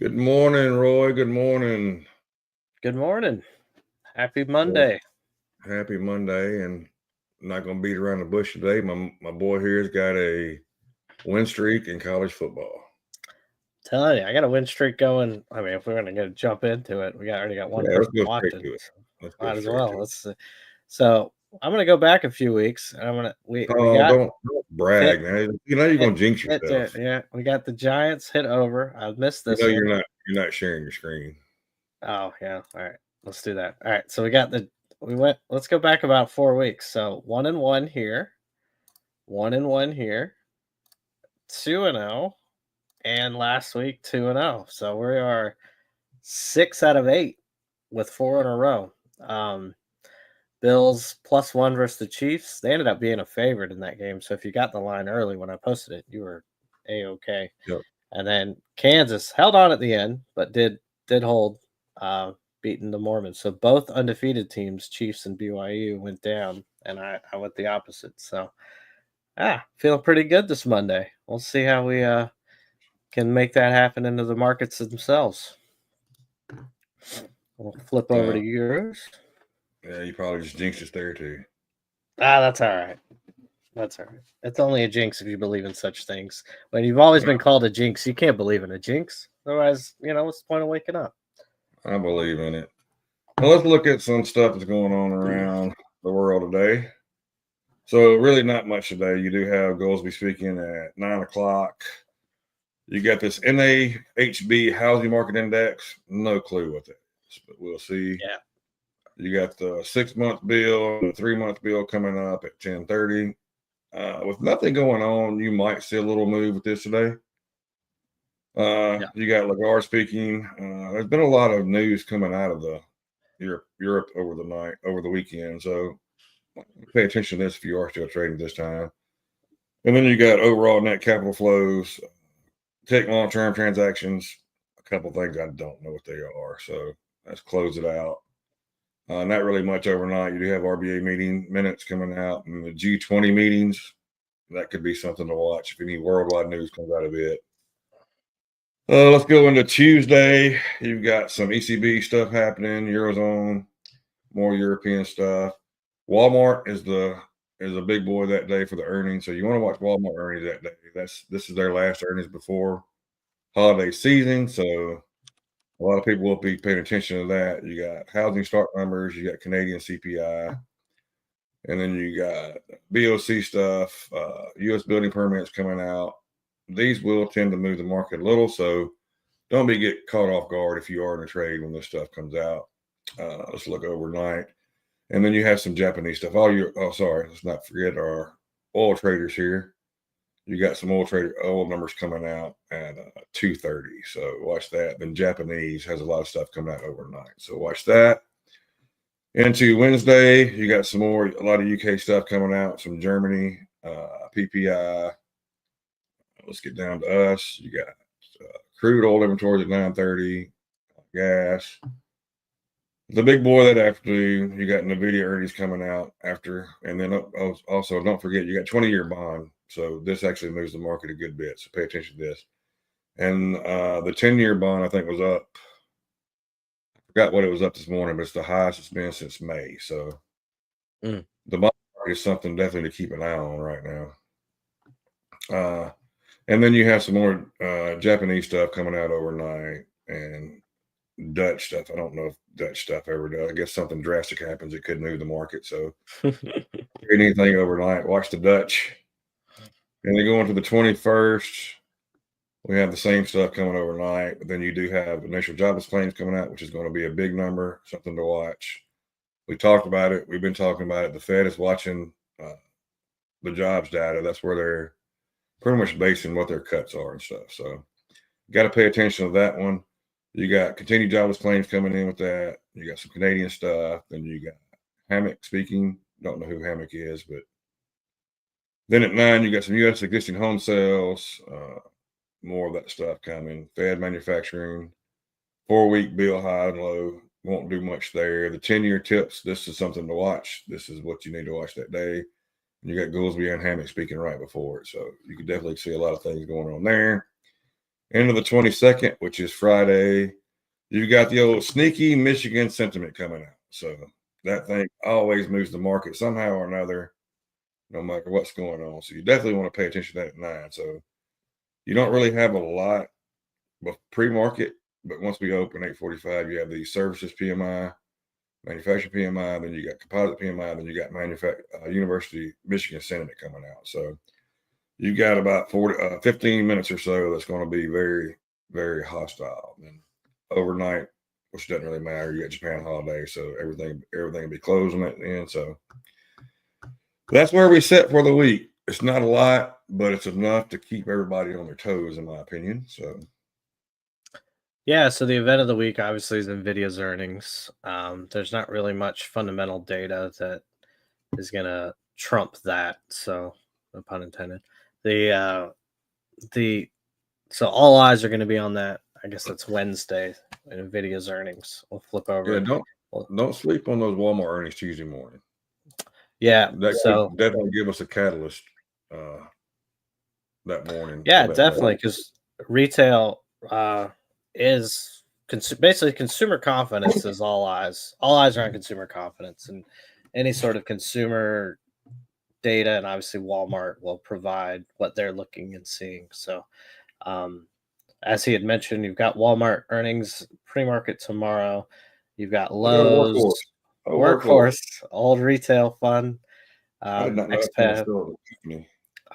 Good morning, Roy. Good morning. Good morning. Happy Well, Monday. happy Monday, and I'm not going to beat around the bush today. My boy here's got a win streak in college football. Telling you, I got a win streak going. I mean, if we're gonna jump into it, already got one Yeah, let's person go straight watching, to it. so Let's go might as straight to well. it. So I'm gonna go back a few weeks, and I'm gonna we Oh, got don't hit brag, man. You know you're hit going to jinx hit there. yourself. Yeah, we got the Giants hit over. I missed You this know one. you're not sharing your screen. Oh yeah. All right, let's do that. All right, so we got the we went. Let's go back about 4 weeks. So 1-1 here, 1-1 here, 2-0, and last week 2-0. So we are 6 out of 8 with 4 in a row. Um, Bills +1 versus the Chiefs. They ended up being a favorite in that game. So if you got the line early when I posted it, you were a-okay. Yep. And then Kansas held on at the end, but did hold, beating the Mormons. So both undefeated teams, Chiefs and BYU, went down, and I went the opposite. So feeling pretty good this Monday. We'll see how we can make that happen into the markets themselves. We'll flip over to Uh, yours. yeah, you probably just jinxed us there too. That's all right. That's all right. It's only a jinx if you believe in such things. When you've always been called a jinx, you can't believe in a jinx. Otherwise, what's the point of waking up? I believe in it. Well, let's look at some stuff that's going on around the world today. So really not much today. You do have Goolsbee speaking at 9 o'clock. You got this NAHB housing market index. No clue what that is, but we'll see. Yeah. You got the 6-month bill and the 3-month bill coming up at 10:30. With nothing going on, you might see a little move with this today. Yeah. You got Lagarde speaking. There's been a lot of news coming out of the Europe over the weekend. So pay attention to this if you are still trading this time. And then you got overall net capital flows, take long-term transactions. A couple things I don't know what they are, so let's close it out. Not really much overnight. You do have RBA meeting minutes coming out, and the G20 meetings. That could be something to watch if any worldwide news comes out of it. Let's go into Tuesday. You've got some ECB stuff happening, Eurozone, more European stuff. Walmart is a big boy that day for the earnings, so you want to watch Walmart earnings that day. This is their last earnings before holiday season, so a lot of people will be paying attention to that. You got housing start numbers, you got Canadian CPI, and then you got BOC stuff, U.S. building permits coming out. These will tend to move the market a little, so don't get caught off guard if you are in a trade when this stuff comes out. Let's look overnight. And then you have some Japanese stuff. Sorry, let's not forget our oil traders here. You got some oil numbers coming out at 2:30. So watch that. Then Japanese has a lot of stuff coming out overnight. So watch that. Into Wednesday, you got a lot of UK stuff coming out. Some Germany, PPI. Let's get down to us. You got crude oil inventories at 9:30. Gas. The big boy that afternoon, you got NVIDIA earnings coming out after. And then also, don't forget, you got 20-year bond. So this actually moves the market a good bit. So pay attention to this. And the 10-year bond, I think, was up. I forgot what it was up this morning, but it's the highest it's been since May. So the bond market is something definitely to keep an eye on right now. And then you have some more Japanese stuff coming out overnight and Dutch stuff. I don't know if Dutch stuff ever does. I guess something drastic happens. It could move the market. So anything overnight, watch the Dutch. And then going to the 21st, we have the same stuff coming overnight. But then you do have initial jobless claims coming out, which is going to be a big number, something to watch. We talked about it. We've been talking about it. The Fed is watching the jobs data. That's where they're pretty much basing what their cuts are and stuff. So you got to pay attention to that one. You got continued jobless claims coming in with that. You got some Canadian stuff. Then you got Hammock speaking. Don't know who Hammock is, but then at 9, you got some U.S. existing home sales. More of that stuff coming. Fed manufacturing, 4-week bill high and low. Won't do much there. The 10-year tips. This is something to watch. This is what you need to watch that day. You got Goolsbee and Hammock speaking right before it, so you could definitely see a lot of things going on there. into the 22nd, which is Friday, you got the old sneaky Michigan sentiment coming out. So that thing always moves the market somehow or another, no matter what's going on. So you definitely want to pay attention to that at 9. So you don't really have a lot of pre-market, but once we open 8:45, you have the services PMI, manufacturing PMI, then you got composite PMI, then you got University Michigan sentiment coming out. So you got about 15 minutes or so that's going to be very, very hostile. And overnight, which doesn't really matter, you got Japan holiday, so everything will be closing at the end. So that's where we sit for the week. It's not a lot, but it's enough to keep everybody on their toes, in my opinion. So Yeah, so the event of the week obviously is Nvidia's earnings. There's not really much fundamental data that is gonna trump that. So, no pun intended. The so all eyes are going to be on that. I guess that's Wednesday, Nvidia's earnings. We'll flip yeah, over. don't sleep on those Walmart earnings Tuesday morning. Yeah, That so could definitely give us a catalyst that morning. yeah, For that definitely, because retail is basically consumer confidence is all eyes. All eyes are on consumer confidence, and any sort of consumer data, and obviously Walmart will provide what they're looking and seeing. So, as he had mentioned, you've got Walmart earnings pre-market tomorrow. You've got Look at Lowe's, Workhorse. Oh, Workhorse. Workhorse, old retail fun, I did not know that was XPAD. still a company.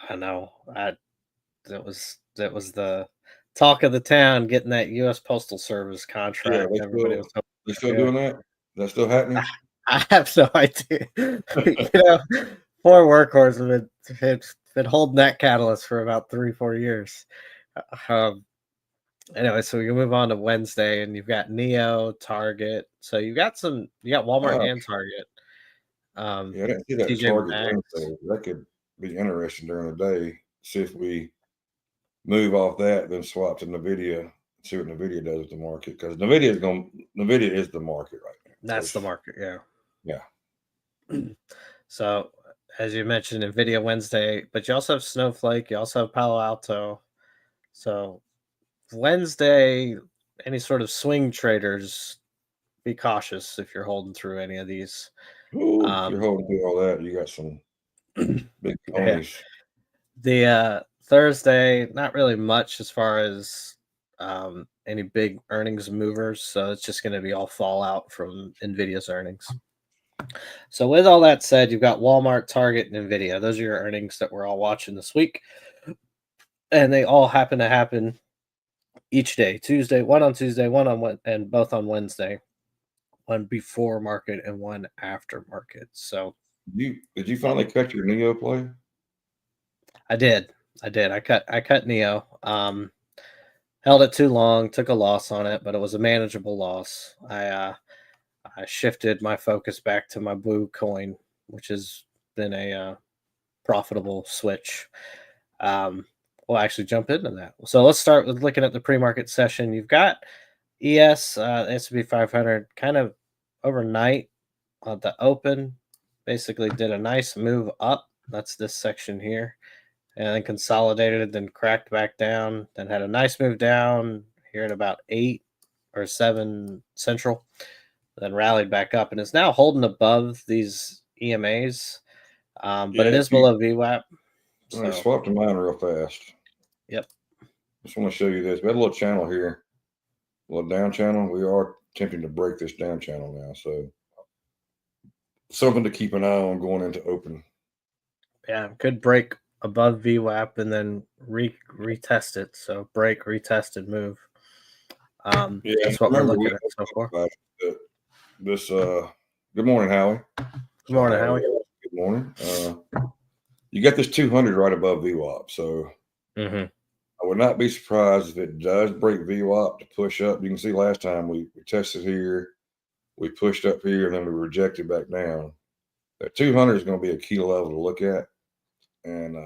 I know. That was the talk of the town, getting that U.S. Postal Service Yeah, contract. Everybody was they hoping still to. doing that? That's still happening? I have no idea. Poor Workhorse have been holding that catalyst for about 3-4 years. Um, Anyway, so we can move on to Wednesday, and you've got Neo, Target. So you got Walmart Uh, and Target. yeah, I didn't see that TJ Target Maxx. Wednesday. That could be interesting during the day. See if we move off that, then swap to Nvidia. See what Nvidia does with the market, because Nvidia is the market right now. That's the market, yeah. Yeah. So as you mentioned, Nvidia Wednesday, but you also have Snowflake, you also have Palo Alto. So Wednesday, any sort of swing traders, be cautious if you're holding through any of these. Ooh, if you're holding through all that, you got some big Yeah. ponies. The Thursday, not really much as far as any big earnings movers. So it's just going to be all fallout from Nvidia's earnings. So with all that said, you've got Walmart, Target, and Nvidia. Those are your earnings that we're all watching this week, and they all happen each day. One on Tuesday, and both on Wednesday. One before market and one after market. So Did you finally cut your Neo play? I did. I cut Neo. Held it too long, took a loss on it, but it was a manageable loss. I shifted my focus back to my blue coin, which has been a profitable switch. We'll actually jump into that. So let's start with looking at the pre-market session. You've got ES, S&P 500, kind of overnight at the open, basically did a nice move up. That's this section here, and then consolidated, then cracked back down, then had a nice move down here at about 8 or 7 central, then rallied back up, and is now holding above these EMAs, but it Yeah, is below VWAP. I So, swapped to mine real fast. yep. Just want to show you this. We had a little channel here, a little down channel. We are attempting to break this down channel now, so something to keep an eye on going into open. Yeah, could break above VWAP and then retest it. So break, retest, and move. Yeah, That's what we're remember looking at so far. This good morning, Howie. Good morning, Howie. Good morning. You got this 200 right above VWAP, so I would not be surprised if it does break VWAP to push up. You can see last time we tested here, we pushed up here, and then we rejected back down. That 200 is going to be a key level to look at, and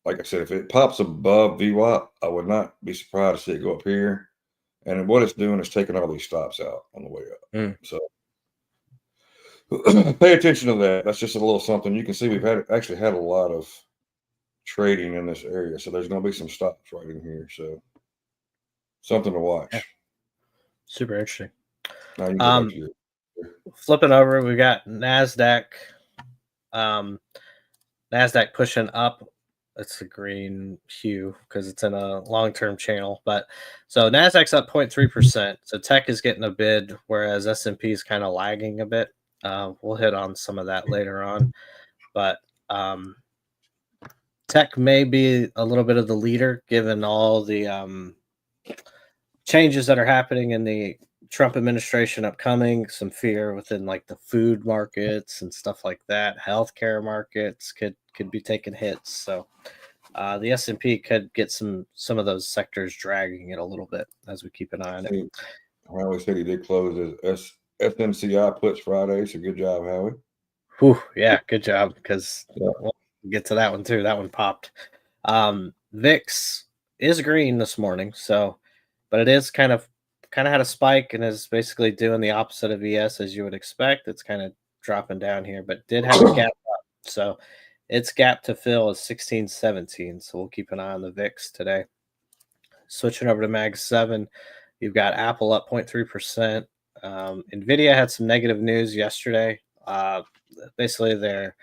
like I said, if it pops above VWAP, I would not be surprised to see it go up here. And what it's doing is taking all these stops out on the way up. So pay attention to that. That's just a little something. You can see we've actually had a lot of trading in this area. So there's going to be some stops right in here. So something to watch. Yeah. Super interesting. Now you can go back to your. Flipping over, we got NASDAQ. NASDAQ pushing up. It's a green hue because it's in a long-term channel. But so NASDAQ's up 0.3%. So tech is getting a bid, whereas S&P is kind of lagging a bit. We'll hit on some of that later on. But tech may be a little bit of the leader given all the changes that are happening in the Trump administration upcoming, some fear within like the food markets and stuff like that. Healthcare markets could be taking hits. So the S&P could get some of those sectors dragging it a little bit as we keep an eye on it. Howie said he did close his FMCI puts Friday, so good job, Howie. Whew, yeah, good job, because we'll get to that one too. That one popped. VIX is green this morning, so but it is kind of had a spike and is basically doing the opposite of ES as you would expect. It's kind of dropping down here, but did have a gap up. So its gap to fill is 1617. So we'll keep an eye on the VIX today. Switching over to Mag 7, you've got Apple up 0.3%. Nvidia had some negative news yesterday. Basically, their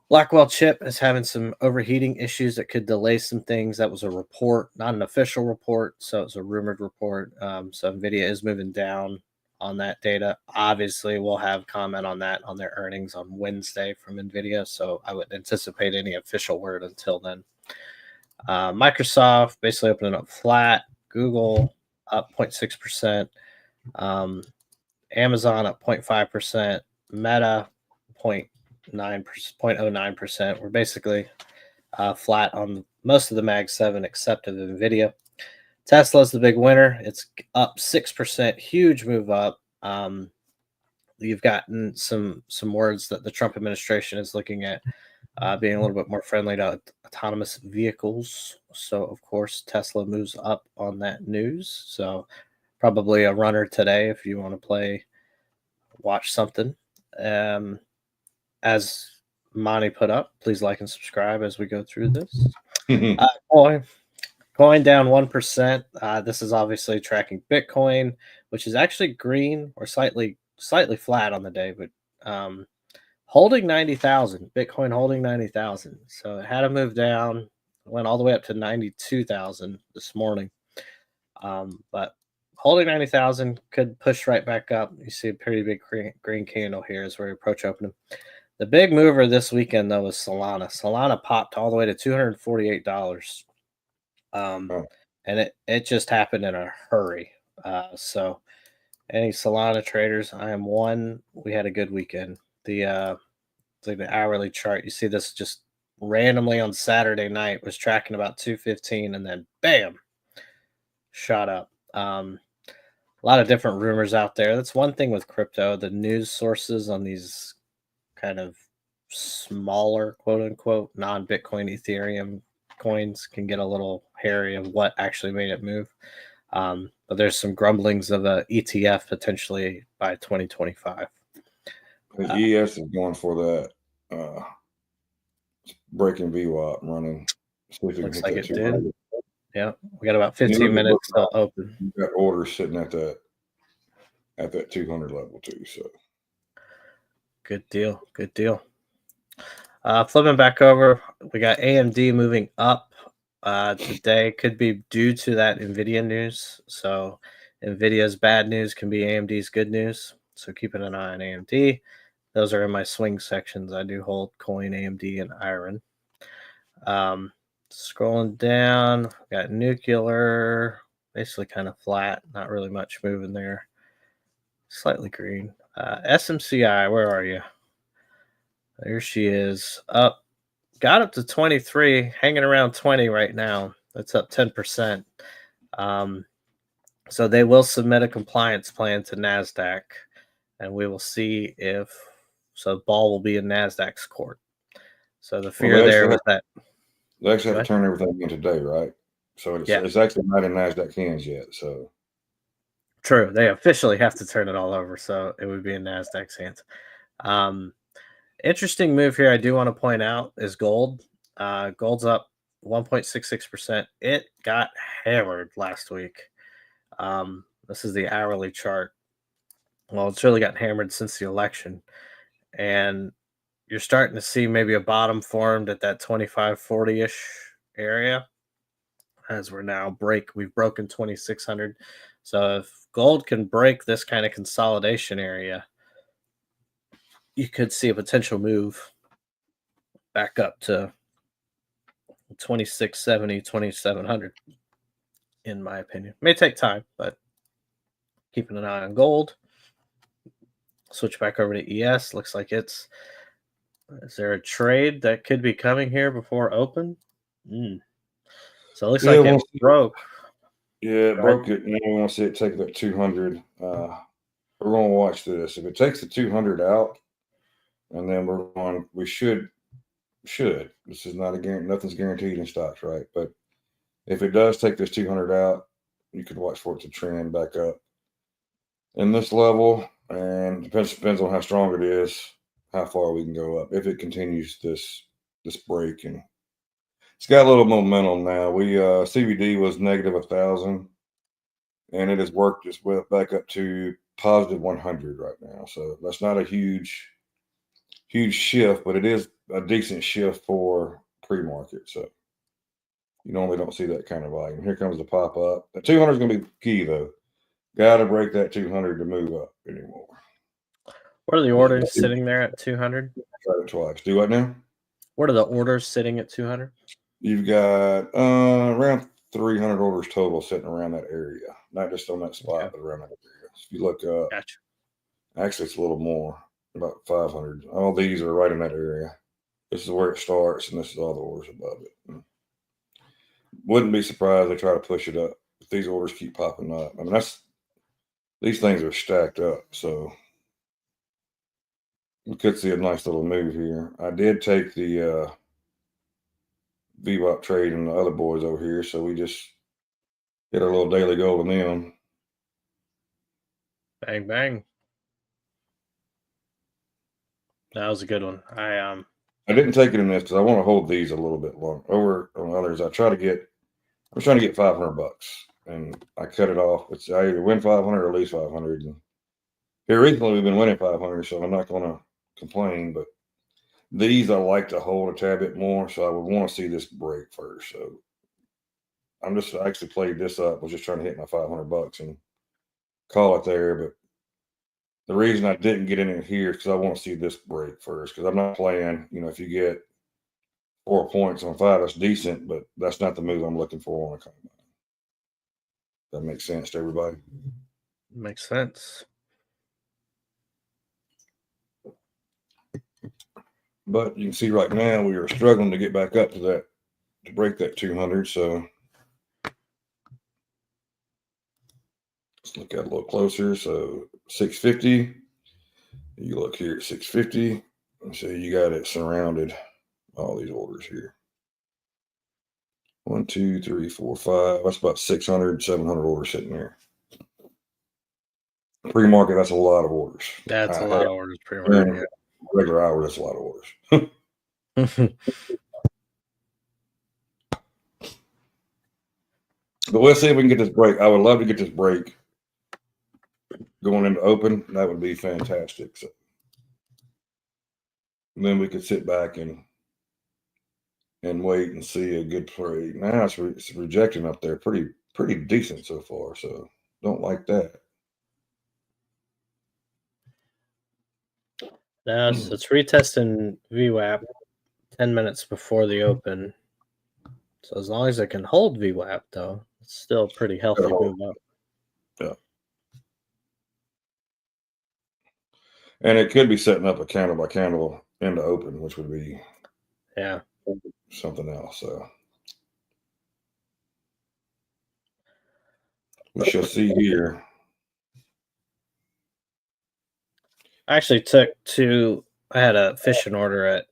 Blackwell chip is having some overheating issues that could delay some things. That was a report, not an official report, so it's a rumored report. So Nvidia is moving down on that data. Obviously, we'll have comment on that on their earnings on Wednesday from Nvidia, so I wouldn't anticipate any official word until then. Microsoft basically opening up flat. Google up 0.6%. Amazon up 0.5%. Meta 0.09%. We're basically flat on most of the Mag 7 except of NVIDIA. Tesla's the big winner. It's up 6%. Huge move up. You've gotten some words that the Trump administration is looking at being a little bit more friendly to autonomous vehicles. So, of course, Tesla moves up on that news. So, probably a runner today if you want to watch something. As Monty put up, please like and subscribe as we go through this. Coin down 1%. This is obviously tracking Bitcoin, which is actually green or slightly flat on the day, but holding 90,000. Bitcoin holding 90,000. So it had to move down. Went all the way up to 92,000 this morning. But holding 90,000 could push right back up. You see a pretty big green candle here as we approach opening. The big mover this weekend, though, was Solana. Solana popped all the way to $248. And it just happened in a hurry. So any Solana traders, I am one. We had a good weekend. The hourly chart, you see this just randomly on Saturday night was tracking about 215 and then bam, shot up. A lot of different rumors out there. That's one thing with crypto. The news sources on these kind of smaller, quote unquote, non-Bitcoin Ethereum coins can get a little hairy of what actually made it move. But there's some grumblings of a ETF potentially by 2025. ES is going for that breaking VWAP running. Looks like it did. Yeah, we got about 15 minutes till open. You got orders sitting at that 200 level too. So good deal. Good deal. Flipping back over, we got AMD moving up today. Could be due to that NVIDIA news. So NVIDIA's bad news can be AMD's good news. So keeping an eye on AMD. Those are in my swing sections. I do hold coin, AMD, and iron. Scrolling down, got nuclear, basically kind of flat. Not really much moving there. Slightly green. SMCI, where are you? There she is. Up, got up to 23, hanging around 20 right now. That's up 10%. So they will submit a compliance plan to NASDAQ, and we will see if ball will be in NASDAQ's court. So the fear there was that they actually have to turn everything in today, right? So it's actually not in NASDAQ hands yet. So true, they officially have to turn it all over, so it would be in NASDAQ's hands. Interesting move here I do want to point out is gold. Gold's up 1.66%. It got hammered last week. This is the hourly chart. Well, it's really gotten hammered since the election, and you're starting to see maybe a bottom formed at that 2540-ish area as we've broken 2600. So if gold can break this kind of consolidation area, you could see a potential move back up to 2670, 2700. In my opinion, may take time, but keeping an eye on gold. Switch back over to ES. Looks like is there a trade that could be coming here before open? So it looks like it broke. Yeah, it broke it. Now we want to see it take that 200. We're going to watch this. If it takes the 200 out, and then we should. This is not a guarantee. Nothing's guaranteed in stocks, right? But if it does take this 200 out, you could watch for it to trend back up in this level. And depends on how strong it is, how far we can go up. If it continues this break, and it's got a little momentum now. We CVD was negative 1,000, and it has worked its way back up to positive 100 right now. So that's not a huge shift, but it is a decent shift for pre-market. So you normally don't see that kind of volume. Here comes the pop up. The 200 is going to be key though. Got to break that 200 to move up anymore. What are the orders sitting there at 200? Try it twice. Do what now? What are the orders sitting at 200? You've got around 300 orders total sitting around that area. Not just on that spot, but around that area. If you look up, gotcha. Actually, it's a little more, about 500. All these are right in that area. This is where it starts, and this is all the orders above it. Wouldn't be surprised they try to push it up if these orders keep popping up. I mean, these things are stacked up, so we could see a nice little move here. I did take the VWAP trade and the other boys over here, so we just hit our little daily goal on them. Bang bang. That was a good one. I didn't take it in this because I want to hold these a little bit long. Over on others, I was trying to get $500, and I cut it off. I either win 500 or lose 500. And here recently, we've been winning 500, so I'm not going to complain. But these I like to hold a tad bit more, so I would want to see this break first. So I actually played this up. Was just trying to hit my $500 and call it there. But the reason I didn't get in it here is because I want to see this break first. Because I'm not playing. If you get 4 points on 5, that's decent, but that's not the move I'm looking for on a combine. That makes sense to everybody. Makes sense. But you can see right now we are struggling to get back up to break that 200. So let's look at it a little closer. So 650. You look here at 650. And so you got it surrounded, all these orders here. 1, 2, 3, 4, 5. That's about 600, 700 orders sitting there. Pre-market, that's a lot of orders. That's a lot of orders. Pre-market, yeah. Regular hour, that's a lot of orders. But we'll see if we can get this break. I would love to get this break going into open. That would be fantastic. So and then we could sit back and wait and see a good trade. Now it's rejecting up there pretty decent so far. So don't like that. Now it's retesting VWAP 10 minutes before the open. So as long as it can hold VWAP, though, it's still a pretty healthy move up. Yeah. And it could be setting up a candle by candle into open, which would be something else. So we shall see here. I actually I had a fishing order at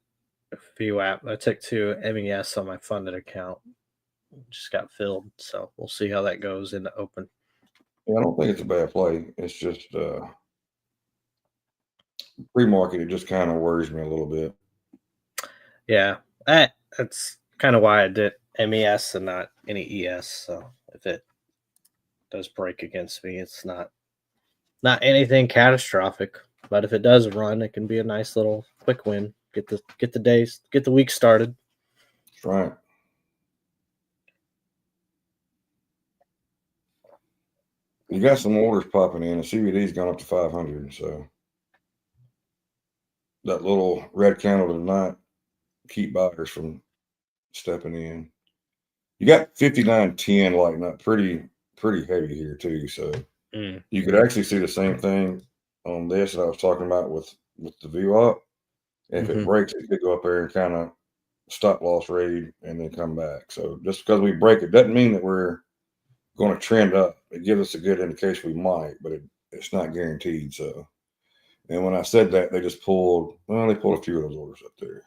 VWAP. I took 2 MES on my funded account. Just got filled. So we'll see how that goes into open. Yeah, I don't think it's a bad play. It's just pre-market. It just kind of worries me a little bit. Yeah, that's kind of why I did MES and not any ES. So if it does break against me. It's not anything catastrophic, but if it does run, it can be a nice little quick win. Get the week started. That's right. You got some orders popping in, and CBD's gone up to 500. So that little red candle did not keep buyers from stepping in. You got 59.10 lighting up pretty heavy here too. So you could actually see the same thing on this that I was talking about with the VWAP. If it breaks, it could go up there and kind of stop loss raid and then come back. So just because we break it doesn't mean that we're going to trend up. It gives us a good indication we might, but it's not guaranteed. So, and when I said that, they pulled a few of those orders up there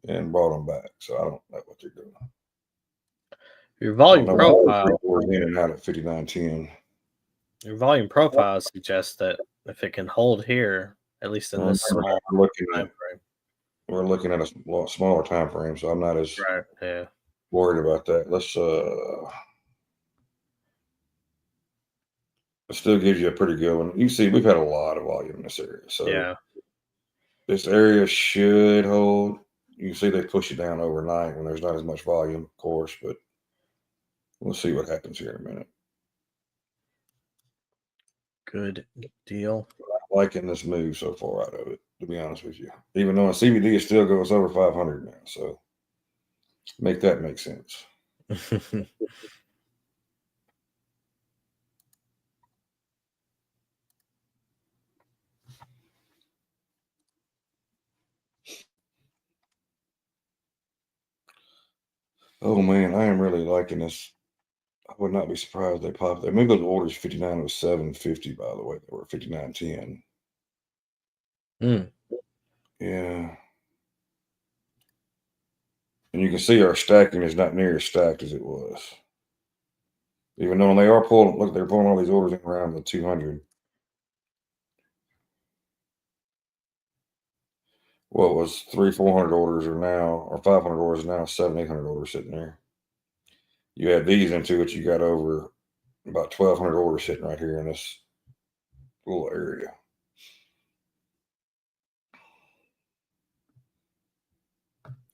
and brought them back. So I don't know what they're doing. Your volume profile in and out at 59.10. Your volume profile suggests that if it can hold here, at least in this small time frame. We're looking at a lot smaller time frame, so I'm not as worried about that. Let's it still gives you a pretty good one. You see, we've had a lot of volume in this area, so this area should hold. You can see they push it down overnight when there's not as much volume, of course, but we'll see what happens here in a minute. Good deal. I'm liking this move so far out of it, to be honest with you. Even though CBD is still goes over 500 now, so make that make sense. Oh man, I am really liking this. I would not be surprised they popped. They moved those orders 59. It was 750, by the way. They were 59.10. Yeah. And you can see our stacking is not near as stacked as it was. Even though they are pulling, look, they're pulling all these orders in around the 200. What was 400 orders are now, or 500 orders now, 800 orders sitting there. You add these into it, you got over about 1,200 orders sitting right here in this little area.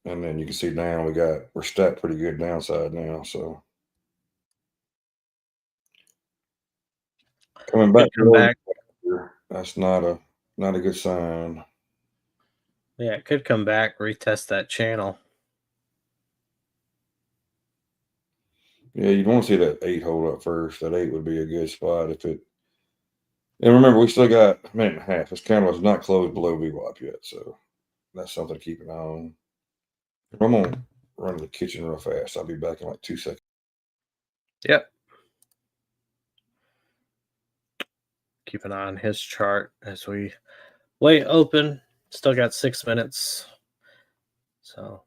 And then you can see now we're stacked pretty good downside now. So coming back, that's not a good sign. Yeah, it could come back, retest that channel. Yeah, you'd want to see that 8 hold up first. That 8 would be a good spot if it. And remember, we still got a minute and a half. This candle is not closed below VWAP yet, so that's something to keep an eye on. I'm gonna run to the kitchen real fast. I'll be back in like 2 seconds. Yep. Keep an eye on his chart as we wait open. Still got 6 minutes. So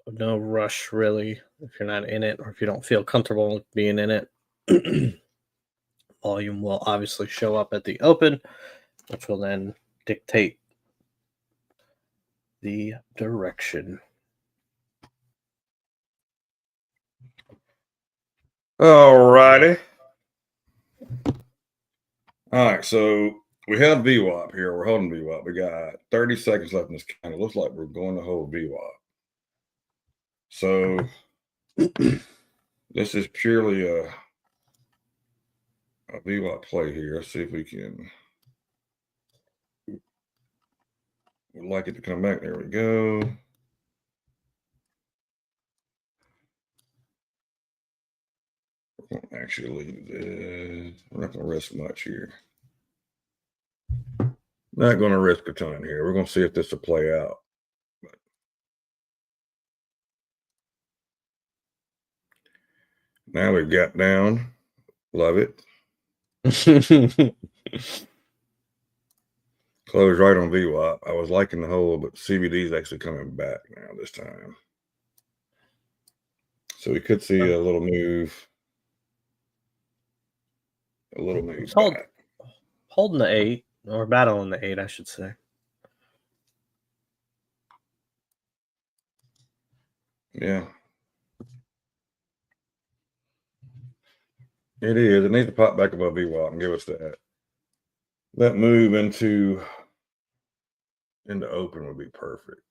no rush really if you're not in it or if you don't feel comfortable being in it. Volume will obviously show up at the open, which will then dictate the direction. All righty. All right, so we have VWAP here. We're holding VWAP. We got 30 seconds left in this candle. Looks like we're going to hold VWAP. So this is purely a VWAP play here. Let's see if we can. We'd like it to come back. There we go. We're going to actually leave this. We're not going to risk much here. Not going to risk a ton here. We're going to see if this will play out. But now we've got down. Love it. Closed right on VWAP. I was liking the hold, but CBD is actually coming back now this time. So we could see a little move. A little move back. Holding the 8, or battling the 8, I should say. Yeah. It is. It needs to pop back above VWAP and give us that move into open would be perfect.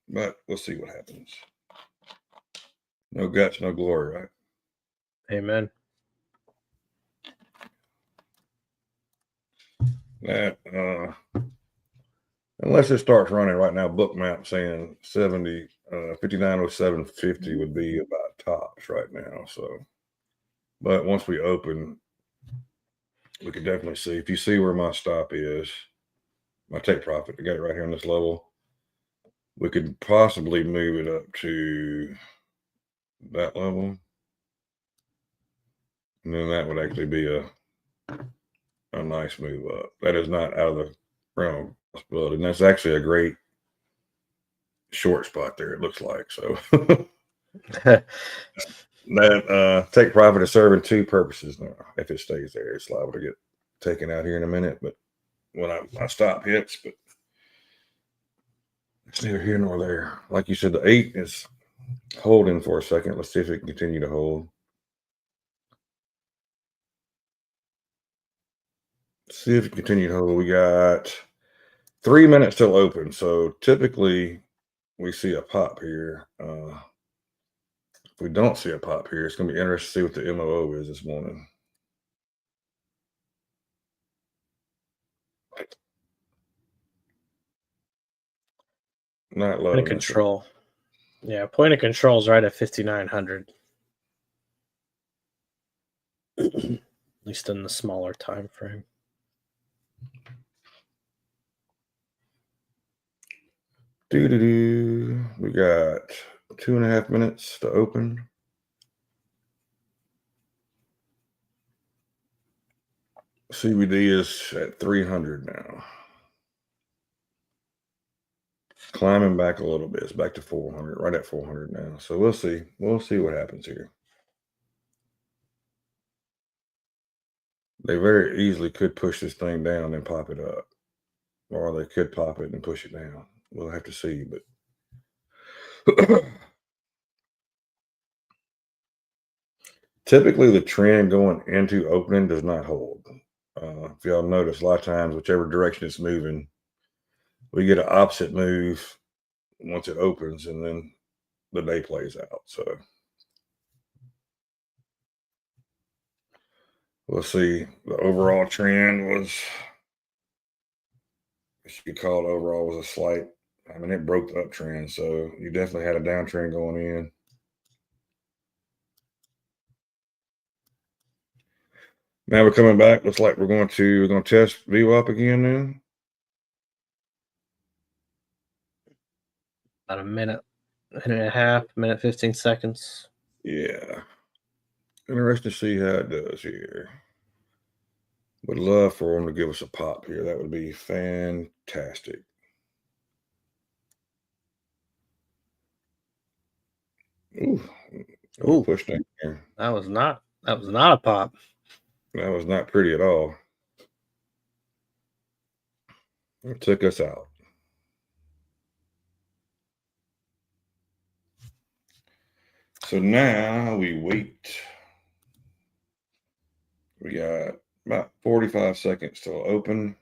But we'll see what happens. No guts, no glory, right? Amen. That unless it starts running right now, book map saying 70 5907.50 would be about tops right now. So, but once we open, we can definitely see. If you see where my stop is, my take profit, I got it right here on this level. We could possibly move it up to that level, and then that would actually be a nice move up. That is not out of the realm of possibility, and that's actually a great short spot there. It looks like so. That take profit is serving two purposes now. If it stays there, it's liable to get taken out here in a minute. But when my stop hits, but it's neither here nor there. Like you said, the 8 is holding for a second. Let's see if it can continue to hold. See if it continue to hold. We got 3 minutes till open. So typically we see a pop here. If we don't see a pop here, it's going to be interesting to see what the MOO is this morning. Not Point loving of control. Yeah, point of control is right at 5,900. At least in the smaller time frame. We got 2.5 minutes to open. CBD is at 300 now. Climbing back a little bit. It's back to 400, right at 400 now. So we'll see. We'll see what happens here. They very easily could push this thing down and pop it up, or they could pop it and push it down. We'll have to see. But typically, the trend going into opening does not hold. If y'all notice, a lot of times, whichever direction it's moving, we get an opposite move once it opens, and then the day plays out. So we'll see. The overall trend was, if you could call it overall, was a slight. I mean, it broke the uptrend, so you definitely had a downtrend going in. Now we're coming back. Looks like we're going to test VWAP again now. About a minute and a half, minute 15 seconds. Yeah. Interesting to see how it does here. Would love for them to give us a pop here. That would be fantastic. Ooh, push down here. That was not a pop. That was not pretty at all. It took us out. So now we wait. We got about 45 seconds till open.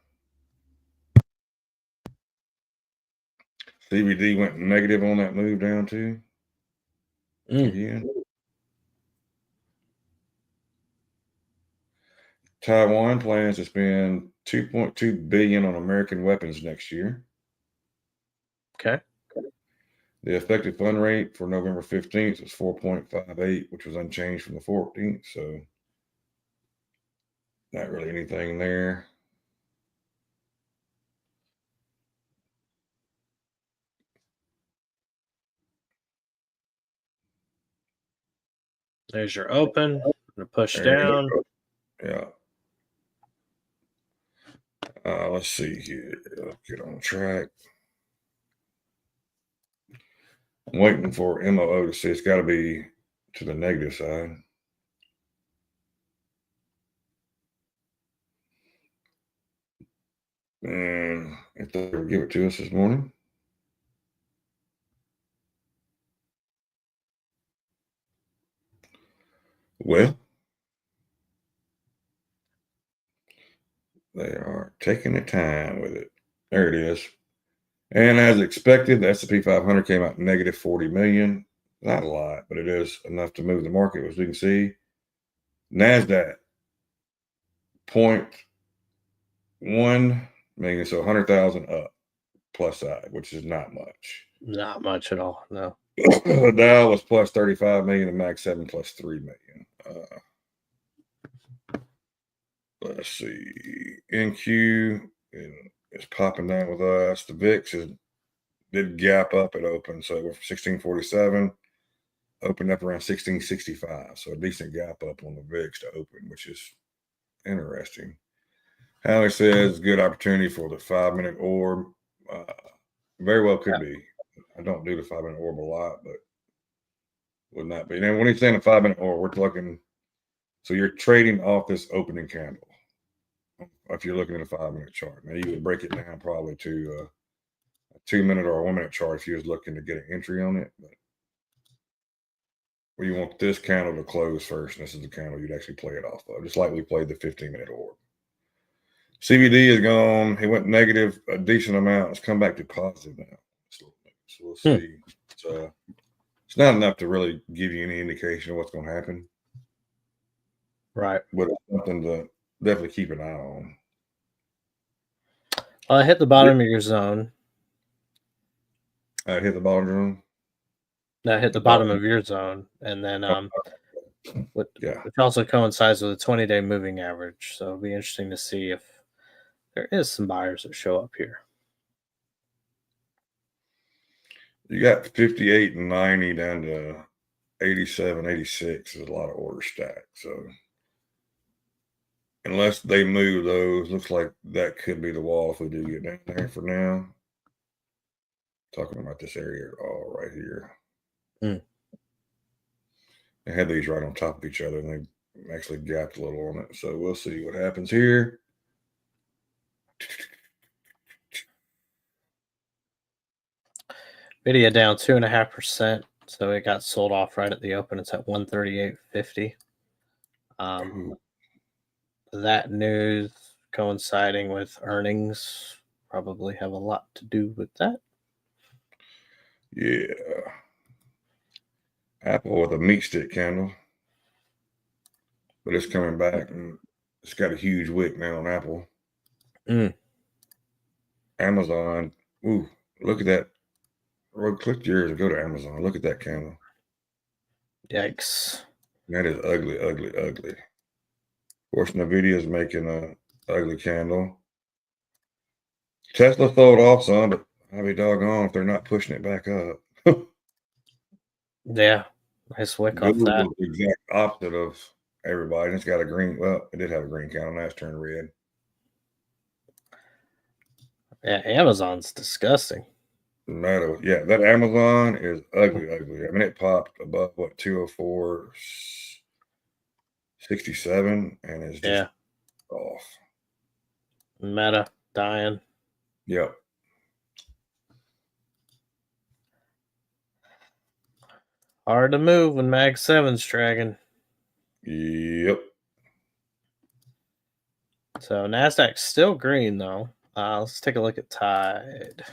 CBD went negative on that move down too. Again. Taiwan plans to spend $2.2 billion on American weapons next year. Okay. The effective fund rate for November 15th was 4.58, which was unchanged from the 14th. So not really anything there. There's your open. I'm gonna push down. Yeah. Let's see here. Let's get on track. I'm waiting for MOO to see. It's got to be to the negative side. And if they ever give it to us this morning. Well, they are taking their time with it. There it is. And as expected, the S&P 500 came out negative 40 million. Not a lot, but it is enough to move the market, as we can see. NASDAQ, 0.1 million, so 100,000 up plus side, which is not much. Not much at all. No. The Dow was plus 35 million and Max 7 plus 3 million. Let's see. NQ is popping down with us. The VIX did gap up at open, so it went from 1647, opened up around 1665. So a decent gap up on the VIX to open, which is interesting. Howie says good opportunity for the 5-minute orb. Very well could be. I don't do the 5-minute orb a lot, but would not be. Now, when he's saying a 5-minute orb, we're talking. So you're trading off this opening candle. If you're looking at a 5-minute chart, now you would break it down probably to a 2-minute or a 1-minute chart if you was looking to get an entry on it. But we want this candle to close first, and this is the candle you'd actually play it off of, just like we played the 15-minute orb. CBD is gone. He went negative a decent amount. It's come back to positive now. So we'll see. It's not enough to really give you any indication of what's going to happen. Right. But it's something to definitely keep an eye on. I hit the bottom of your zone. Hit the bottom zone. That hit the bottom of your zone, and then which also coincides with a 20-day moving average. So it'll be interesting to see if there is some buyers that show up here. You got 58 and 90 down to 87, 86 is a lot of order stack. So unless they move those, looks like that could be the wall if we do get down there for now. Talking about this area right here. They had these right on top of each other, and they actually gapped a little on it. So we'll see what happens here. Nvidia down 2.5%, so it got sold off right at the open. It's at 138.50. That news coinciding with earnings probably have a lot to do with that. Yeah. Apple with a meat stick candle, but it's coming back, and it's got a huge wick now on Apple. Amazon, ooh, look at that. Click yours and go to Amazon. Look at that candle. Yikes. That is ugly, ugly, ugly. Of course, NVIDIA is making a ugly candle. Tesla sold off some, but I'll be doggone if they're not pushing it back up. Yeah, nice wick off that. The exact opposite of everybody. It's got a green. Well, it did have a green candle. Now it's turned red. Yeah, Amazon's disgusting. Yeah, that Amazon is ugly, ugly. I mean, it popped above what 204.67, and it's just off. Meta dying. Yep. Hard to move when Mag 7's dragging. Yep. So NASDAQ's still green, though. Let's take a look at Tide.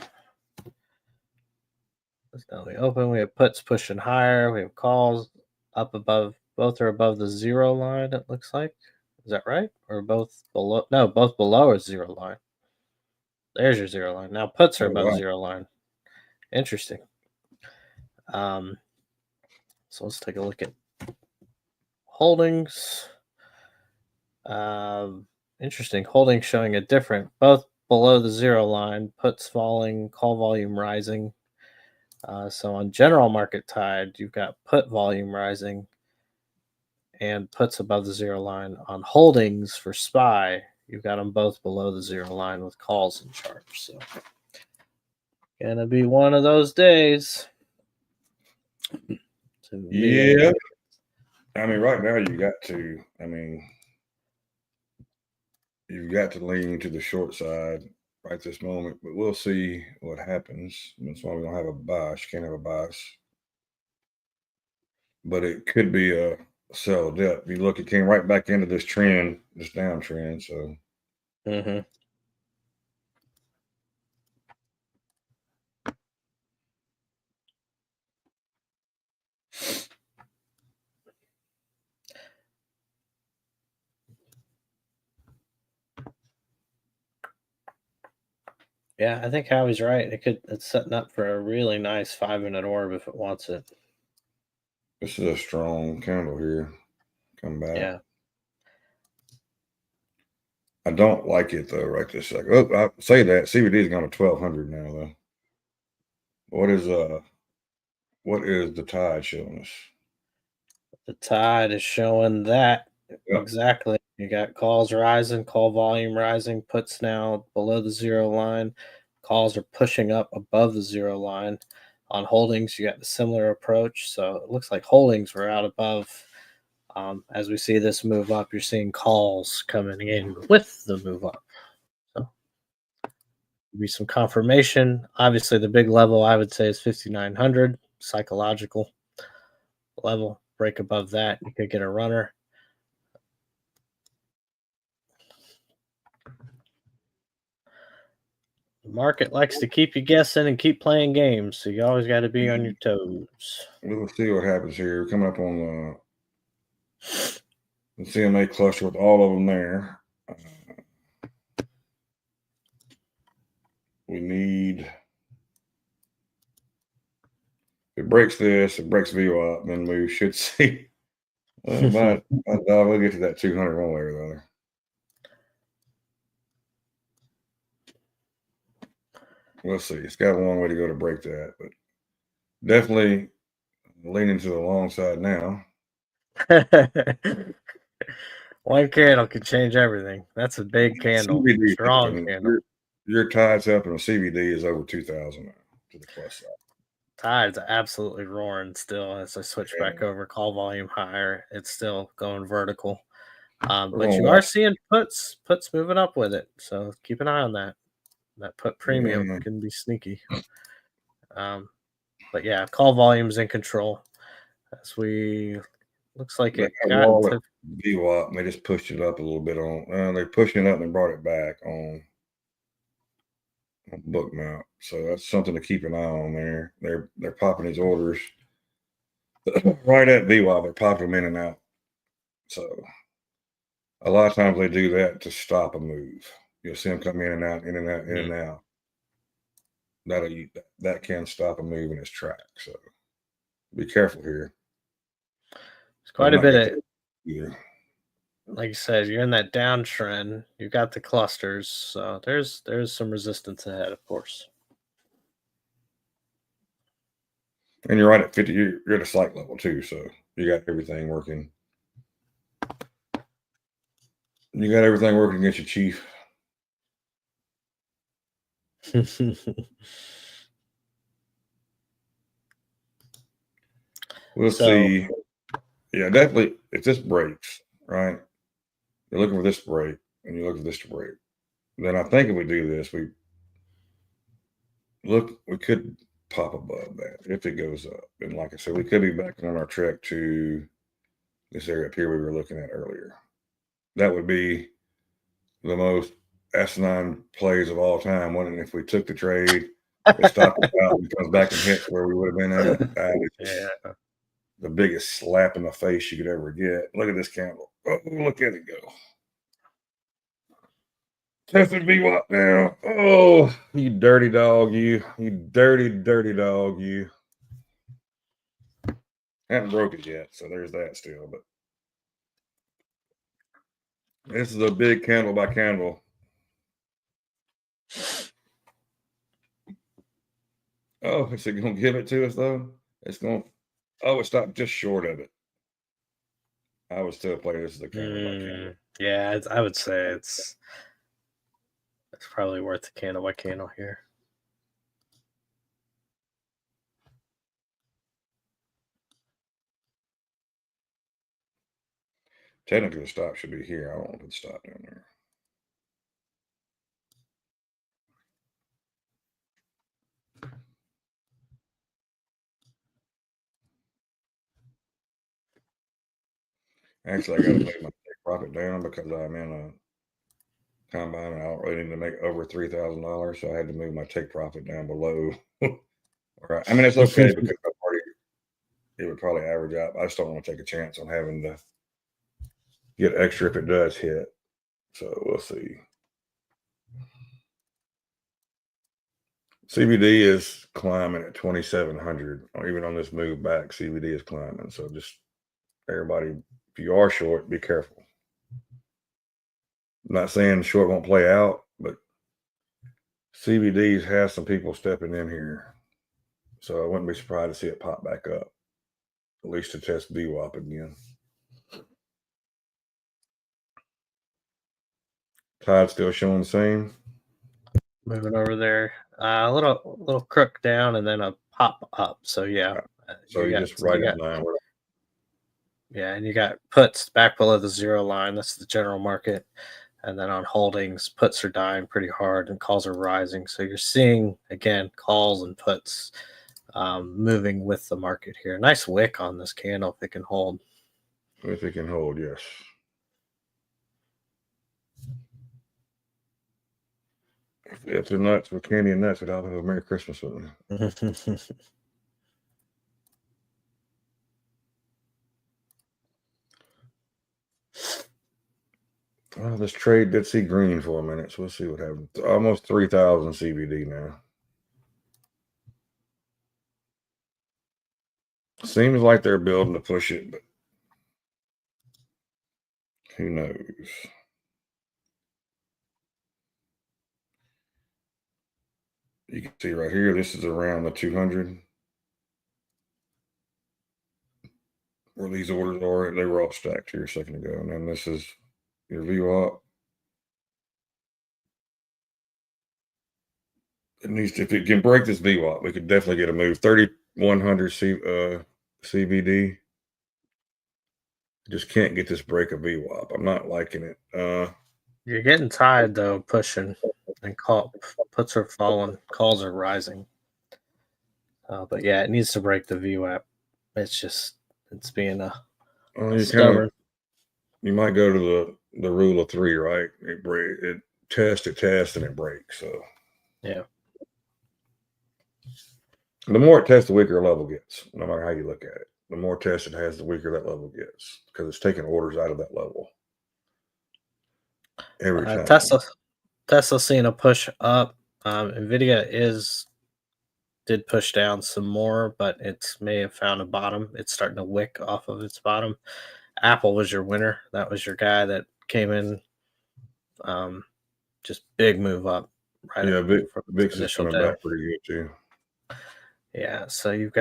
Now we open. We have puts pushing higher. We have calls up above. Both are above the zero line, it looks like. Is that right? Or both below? No, both below a zero line. There's your zero line. Now puts are above zero line. Interesting. So let's take a look at holdings. Interesting. Holdings showing a different, both below the zero line, puts falling, call volume rising. So on general market Tide, you've got put volume rising and puts above the zero line. On holdings for SPY, you've got them both below the zero line with calls and sharps. So gonna be one of those days. Yeah. I mean, right now you've got to lean to the short side right this moment, but we'll see what happens. That's why we don't have a bias. You can't have a bias. But it could be a sell dip. You look, it came right back into this trend, this downtrend. So Mm-hmm. Yeah, I think Howie's right. It's setting up for a really nice 5-minute orb if it wants it. this is a strong candle here. Come back. Yeah. I don't like it though, right this second. Oh, I say that CBD is gone to 1200 now though. What is the tide showing us? The tide is showing that Yep. exactly. You got calls rising, call volume rising, puts now below the zero line. Calls are pushing up above the zero line. On holdings, you got the similar approach. So it looks like holdings were out above. As we see this move up, you're seeing calls coming in with the move up. So be some confirmation. Obviously, the big level I would say is 5,900 psychological level. Break above that, you could get a runner. The market likes to keep you guessing and keep playing games, so you always got to be on your toes. We'll see what happens here. We're coming up on the CMA cluster with all of them there. We need, if it breaks this, it breaks VWAP, then we should see. But we'll get to that 200 one way or the other. We'll see. It's got a long way to go to break that, but definitely leaning to the long side now. One candle can change everything. That's a big candle, CBD, strong candle. your tide's up and the CBD is over 2000 now to the plus side. Tide's absolutely roaring still as I switch back Yeah. over. Call volume higher. It's still going vertical. We're But gonna you are watch. seeing puts moving up with it. So keep an eye on that. That put premium Yeah, can be sneaky. But yeah, call volume's in control. As we looks like that it got wall at into VWAP, they just pushed it up a little bit on. They pushed it up and brought it back on book mount. So that's something to keep an eye on there. They're popping these orders right at VWAP. They're popping them in and out. So a lot of times they do that to stop a move. You'll see them come in and out, in and out, in and out. That can stop a move in its track. So be careful here. it's quite a bit of Either. like you said, you're in that downtrend. You've got the clusters, so there's some resistance ahead, of course. And you're right at 50. You're at a slight level too, so you got everything working. You got everything working against your chief. We'll So see. Yeah, definitely. If this breaks, right, you're looking for this to break, and you look for this to break. Then I think if we do this, we could pop above that if it goes up. And like I said, we could be back on our trek to this area up here we were looking at earlier. That would be the most asinine plays of all time, wouldn't it? If we took the trade, it stopped us out and comes back and hits where we would have been at. That is yeah, the biggest slap in the face you could ever get. Look at this candle. Oh, look at it go. Tested VWAP now. Oh, you dirty dog, you. You dirty, dirty dog, you. Haven't broke it yet, so there's that still. But this is a big candle by candle. Oh, is it going to give it to us, though? It's going to. Oh, it stopped just short of it. I would still play this as a candle by candle. yeah, I would say it's probably worth the candle by candle here. Technically, the stop should be here. I don't want to stop down there. Actually, I got to move my take profit down because I'm in a combine and I don't really need to make over $3,000. So I had to move my take profit down below. Right. I mean, it's okay because it would probably average out. I just don't want to take a chance on having to get extra if it does hit. So we'll see. CBD is climbing at 2,700. Even on this move back, CBD is climbing. So just everybody, if you are short, be careful. I'm not saying short won't play out, but CBDs has some people stepping in here. So I wouldn't be surprised to see it pop back up, at least to test VWAP again. Tide still showing the same. Moving over there, a little crook down and then a pop up. So yeah, So you just right in line. Yeah, and you got puts back below the zero line. That's the general market. And then on holdings, puts are dying pretty hard and calls are rising. So you're seeing, again, calls and puts moving with the market here. Nice wick on this candle if it can hold. If it can hold, yes. If they're nuts with candy and nuts, I'll have a Merry Christmas with them. Well, this trade did see green for a minute, so we'll see what happens. Almost 3,000 CBD now. Seems like they're building to push it, but who knows? You can see right here, this is around the 200 where these orders are. They were all stacked here a second ago, and then this is your VWAP. It needs to, if it can break this VWAP, we could definitely get a move. 3,100 CBD. Just can't get this break of VWAP. I'm not liking it. You're getting tied though, pushing, and puts are falling, calls are rising. But yeah, it needs to break the VWAP. It's being a stubborn. You might go to the rule of three, right? It tests, and it breaks. So yeah. The more it tests, the weaker the level gets, no matter how you look at it. The more tests it has, the weaker that level gets because it's taking orders out of that level every time. Tesla's seeing a push up. Nvidia did push down some more, but it may have found a bottom. It's starting to wick off of its bottom. Apple was your winner. That was your guy that came in. Just big move up. Right. Yeah, VIX is coming back pretty good too. Yeah, so you're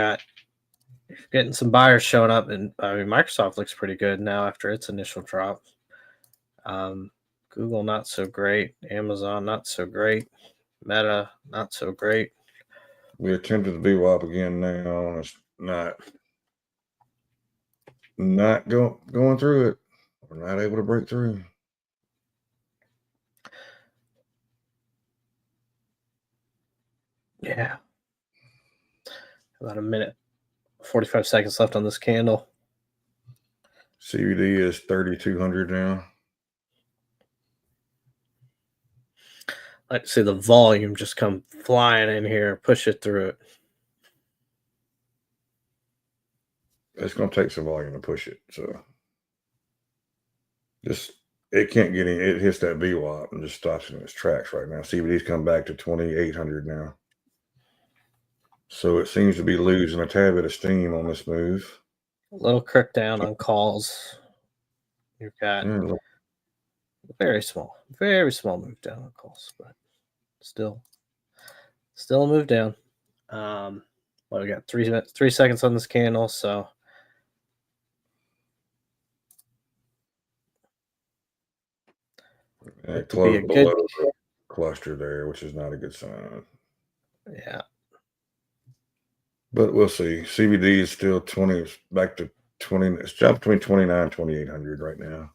getting some buyers showing up, and I mean Microsoft looks pretty good now after its initial drop. Google not so great, Amazon not so great, Meta not so great. We attempted the VWAP again now, and it's not going through it. We're not able to break through. Yeah. About a minute, 45 seconds left on this candle. CBD is 3,200 now. I like to see the volume just come flying in here, push it through it. It's going to take some volume to push it. So it can't get any. It hits that VWAP and just stops in its tracks right now. CBD's come back to 2,800 now. So it seems to be losing a tad bit of steam on this move. A little crook down on calls. You've got very small move down on calls, but still a move down. We got 3 seconds on this candle, so it closed below the cluster there, which is not a good sign. Yeah. But we'll see. CBD is still 20, back to 20. It's dropped between 29 and 2,800 right now.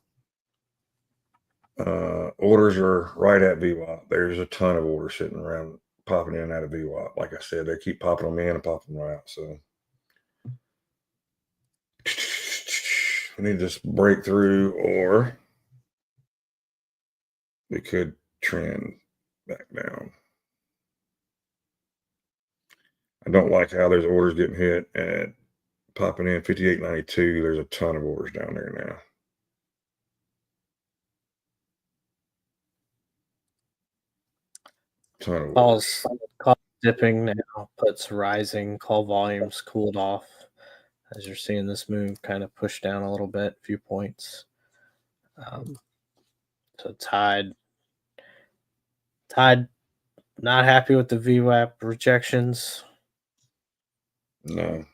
Orders are right at VWAP. There's a ton of orders sitting around popping in and out of VWAP. Like I said, they keep popping them in and popping them out. So we need this breakthrough, or we could trend back down. I don't like how there's orders getting hit at popping in 58.92. There's a ton of orders down there now. Ton of orders. Calls dipping now, puts rising, call volumes cooled off. As you're seeing this move kind of push down a little bit, a few points. So Tide not happy with the VWAP rejections. No.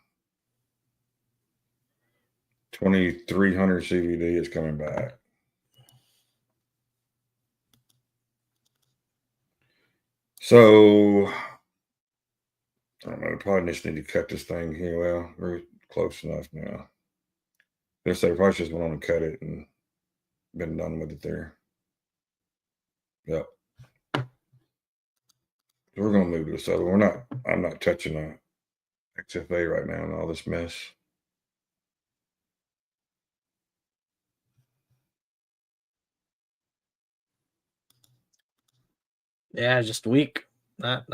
2300 CVD is coming back. So, I don't know, probably just need to cut this thing here. Well, we're close enough now. Guess they probably just went on and cut it and been done with it there. Yep. We're going to move to this other. I'm not touching a XFA right now and all this mess. Yeah, just weak. Not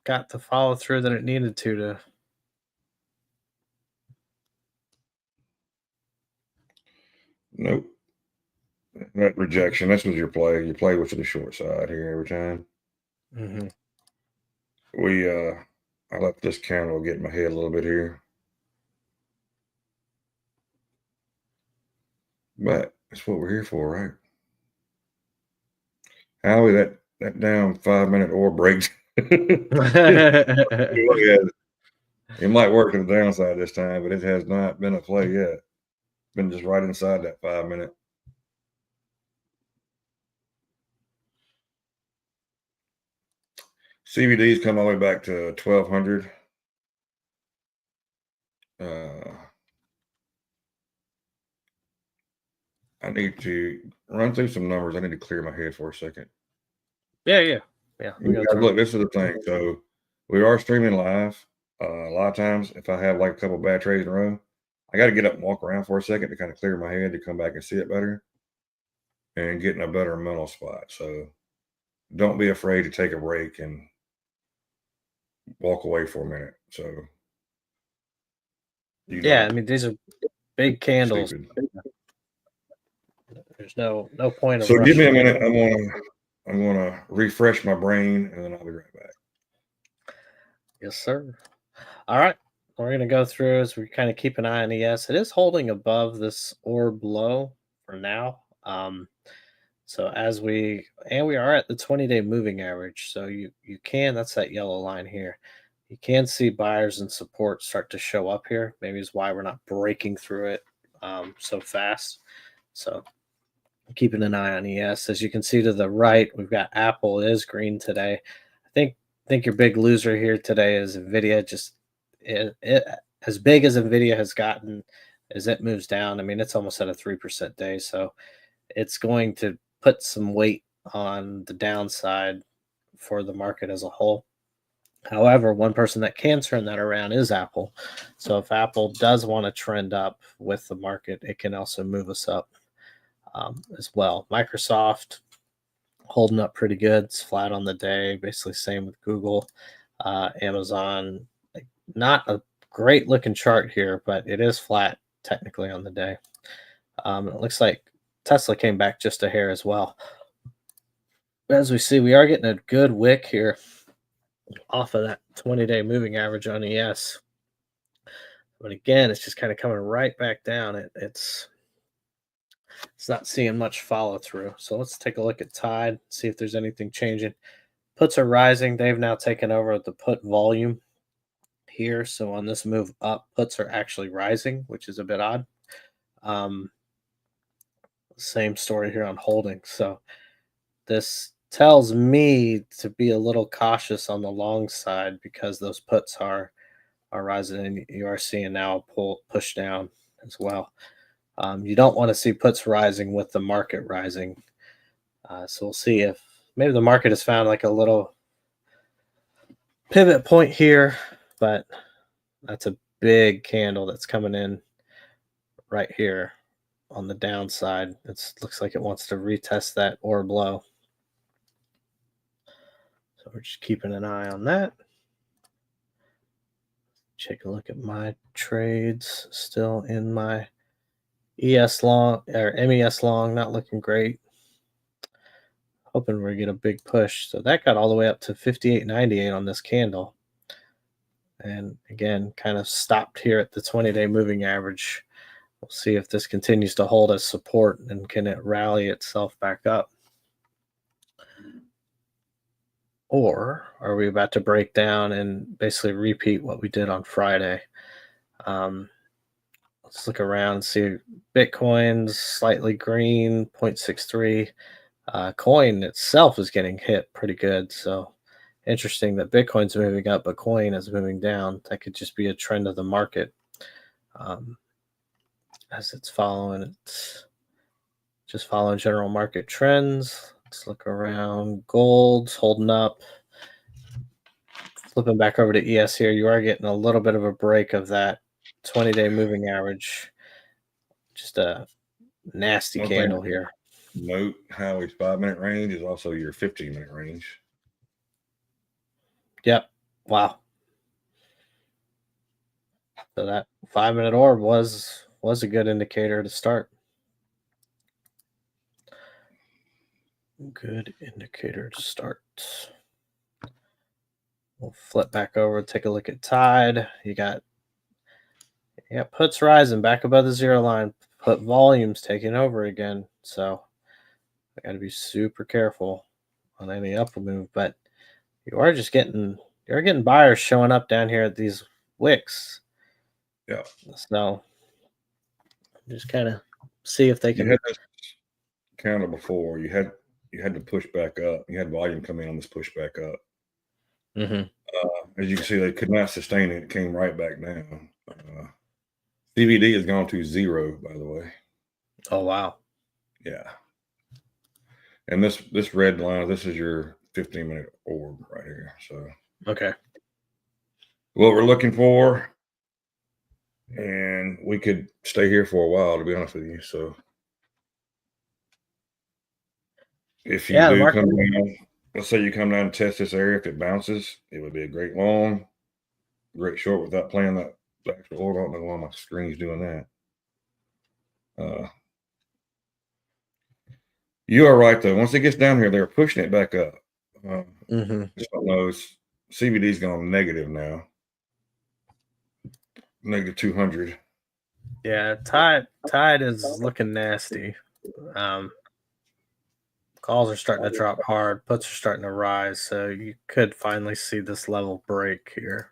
got the follow through that it needed to. Nope. That rejection. This was your play. You play with the short side here every time. Mm-hmm. I let this candle get in my head a little bit here. But that's what we're here for, right? Howie, that damn 5-minute orb breaks. It might work to the downside this time, but it has not been a play yet. It's been just right inside that 5-minute. CVD's come all the way back to 1200. I need to run through some numbers. I need to clear my head for a second. Yeah. Look, this is the thing. So we are streaming live. A lot of times, if I have like a couple bad trades in a row, I got to get up and walk around for a second to kind of clear my head to come back and see it better and get in a better mental spot. So don't be afraid to take a break and walk away for a minute. So I mean, these are big candles. Stupid. There's no point of. So give me a minute. I'm gonna refresh my brain, and then I'll be right back. Yes, sir. All right, we're gonna go through as we kind of keep an eye on ES. It is holding above this orb low for now. So as we are at the 20-day moving average. So you can, that's that yellow line here. You can see buyers and support start to show up here. Maybe is why we're not breaking through it so fast. So keeping an eye on ES. As you can see to the right, we've got Apple is green today. I think your big loser here today is Nvidia. Just it as big as Nvidia has gotten as it moves down. I mean, it's almost at a 3% day. So it's going to put some weight on the downside for the market as a whole. However, one person that can turn that around is Apple. So if Apple does want to trend up with the market, it can also move us up as well. Microsoft holding up pretty good. It's flat on the day. Basically same with Google. Amazon, not a great looking chart here, but it is flat technically on the day. It looks like Tesla came back just a hair as well. As we see, we are getting a good wick here off of that 20-day moving average on ES. But again, it's just kind of coming right back down. It's not seeing much follow through. So let's take a look at Tide, see if there's anything changing. Puts are rising. They've now taken over the put volume here. So on this move up, puts are actually rising, which is a bit odd. Same story here on holding. So this tells me to be a little cautious on the long side because those puts are rising, and you are seeing now a push down as well. You don't want to see puts rising with the market rising. So we'll see if maybe the market has found like a little pivot point here, but that's a big candle that's coming in right here on the downside. It looks like it wants to retest that orb low. So we're just keeping an eye on that. Take a look at my trades. Still in my ES long or MES long, not looking great. Hoping we get a big push. So that got all the way up to 58.98 on this candle. And again, kind of stopped here at the 20-day moving average. We'll see if this continues to hold as support and can it rally itself back up. Or are we about to break down and basically repeat what we did on Friday? Let's look around and see. Bitcoin's slightly green, 0.63. Coin itself is getting hit pretty good. So interesting that Bitcoin's moving up, but coin is moving down. That could just be a trend of the market as it's just following general market trends. Let's look around. Gold's holding up. Flipping back over to ES here, you are getting a little bit of a break of that 20-day moving average. Just a nasty One candle thing here. note, Howie's 5-minute range is also your 15-minute range. Yep. Wow. So that 5-minute orb was a good indicator to start. Good indicator to start. We'll flip back over, take a look at Tide. You got puts rising back above the zero line. Put volumes taking over again. So I got to be super careful on any upward move. But you're getting buyers showing up down here at these wicks. Yeah. So just kind of see if they You can. had this candle before. You had to push back up. You had volume come in on this push back up. Mm-hmm. As you can see, they could not sustain it. It came right back down. CVD has gone to 0, by the way. Oh wow. Yeah. And this red line, this is your 15-minute orb right here. So Okay. what we're looking for, and we could stay here for a while, to be honest with you. So if you Yeah, the do market. come down, let's say you come down and test this area, if it bounces, it would be a great long, great short without playing that actual orb. I don't know why my screen's doing that. You are right, though. Once it gets down here, they're pushing it back up. Mm-hmm. Just don't know. CVD's gone negative now. Negative 200. Yeah, Tide is looking nasty. Calls are starting to drop hard. Puts are starting to rise. So you could finally see this level break here.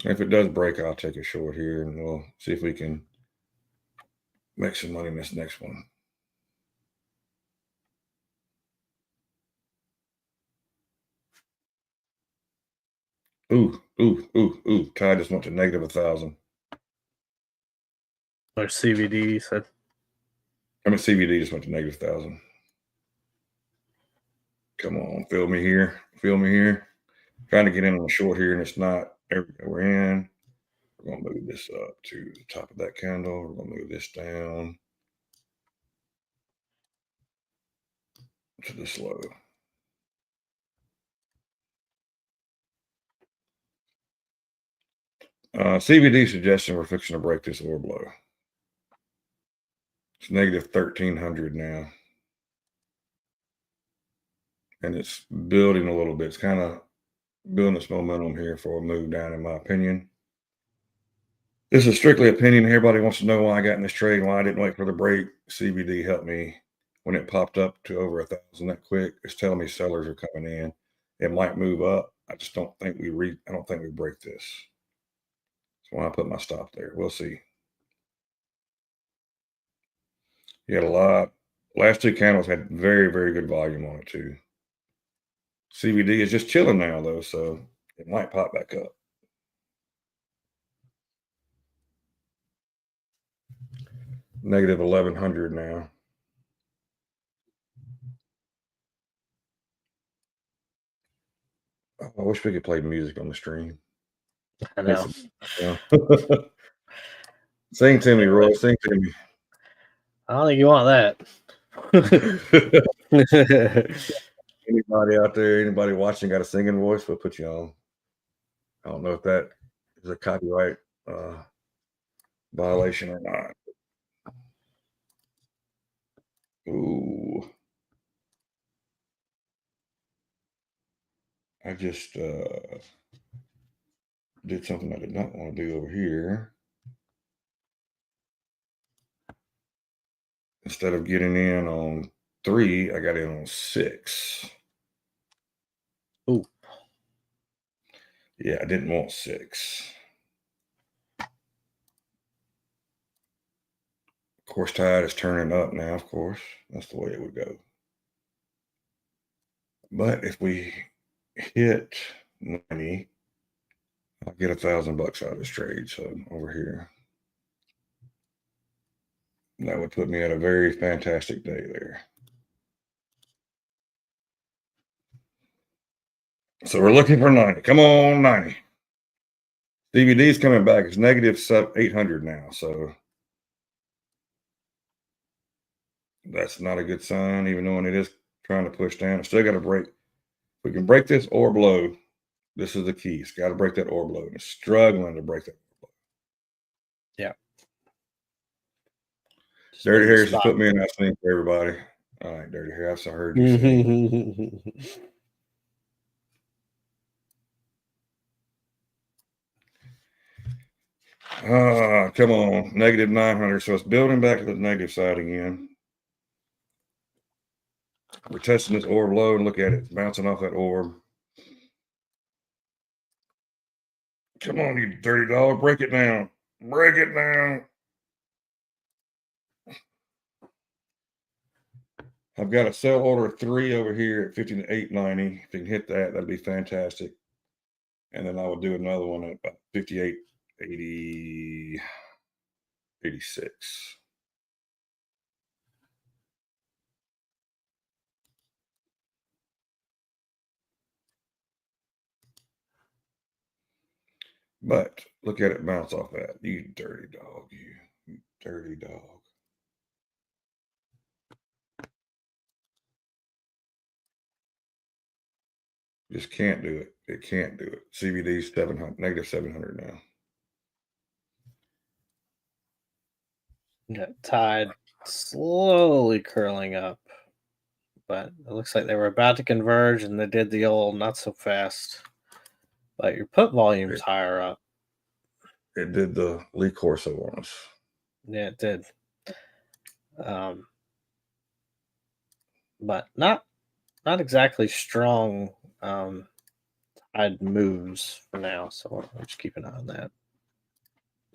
If it does break, I'll take a short here, and we'll see if we can make some money in this next one. Ooh. Tide just went to negative 1,000. Or CVD said. I mean, CVD just went to negative 1,000. Come on, feel me here. Trying to get in on the short here, and it's not. There we go. We're in. We're going to move this up to the top of that candle. We're going to move this down to this low. CVD suggestion we're fixing to break this orb low. It's negative 1,300 now. And it's building a little bit. It's kind of building this momentum here for a move down, in my opinion. This is strictly opinion. Everybody wants to know why I got in this trade, why I didn't wait for the break. CVD helped me when it popped up to over 1,000 that quick. It's telling me sellers are coming in. It might move up. I just don't think we break this. So why I put my stop there. We'll see. You had a lot. Last two candles had very, very good volume on it too. CVD is just chilling now though, so it might pop back up. Negative 1,100 now. Oh, I wish we could play music on the stream. I know. Sing to me, Roy. Sing to me. I don't think you want that. Anybody out there, anybody watching got a singing voice, we'll put you on. I don't know if that is a copyright violation or not. Ooh. I just did something I did not want to do over here. Instead of getting in on 3, I got in on 6. Ooh. Yeah, I didn't want 6. Of course, tide is turning up now, of course. That's the way it would go. But if we hit 90, I'll get $1,000 out of this trade. So over here, that would put me at a very fantastic day there. So we're looking for 90. Come on, 90. DVD is coming back. It's negative 800 now. So that's not a good sign, even though it is trying to push down. I still got to break. We can break this orb low. This is the key. It's got to break that orb low. And it's struggling to break that orb low. Yeah. Dirty Harris just put me in that thing for everybody. All right, Dirty Harris, I heard you say. Come on, negative 900. So it's building back to the negative side again. We're testing this orb low and look at it bouncing off that orb. Come on, you dirty dog, break it down. Break it down. I've got a sell order of 3 over here at 58.90. If you can hit that, that'd be fantastic. And then I would do another one at about 58.80, 86. But look at it bounce off that. You dirty dog, you dirty dog. Just can't do it. It can't do it. CBD's 700, negative 700 now. Got tide slowly curling up, but it looks like they were about to converge and they did the old not so fast. But your put volume's higher up. It did the Lee Corso on us. Yeah, it did. But not exactly strong tide moves for now. So we'll just keep an eye on that.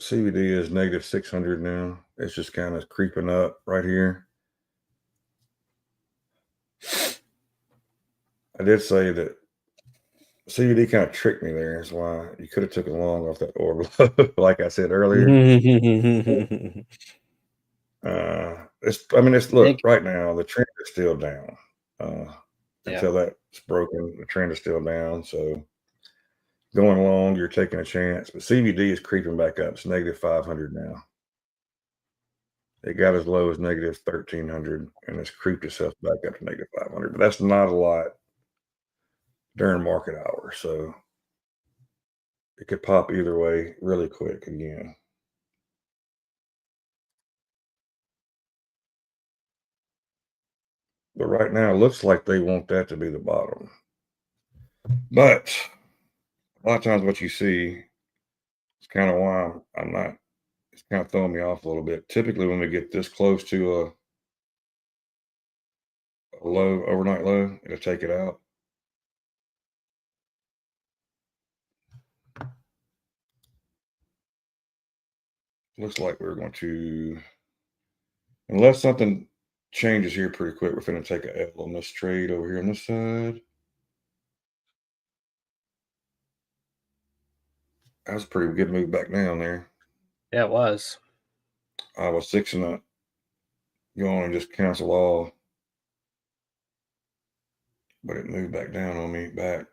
CBD is negative 600 now. It's just kind of creeping up right here. I did say that CBD kind of tricked me there. That's why you could have took a long off that orb, like I said earlier. Look, right now, the trend is still down. Until that's broken, the trend is still down. So going long, you're taking a chance. But CBD is creeping back up. It's negative 500 now. It got as low as negative 1,300 and it's creeped itself back up to negative 500. But that's not a lot during market hours. So it could pop either way really quick again. But right now, it looks like they want that to be the bottom. But a lot of times what you see is kind of why I'm not, it's kind of throwing me off a little bit. Typically, when we get this close to a low, overnight low, it'll take it out. Looks like we're going to, unless something changes here pretty quick, we're going to take a L on this trade over here on this side. That was a pretty good move back down there. Yeah, it was. I was fixing to go on and just cancel all, but it moved back down on me back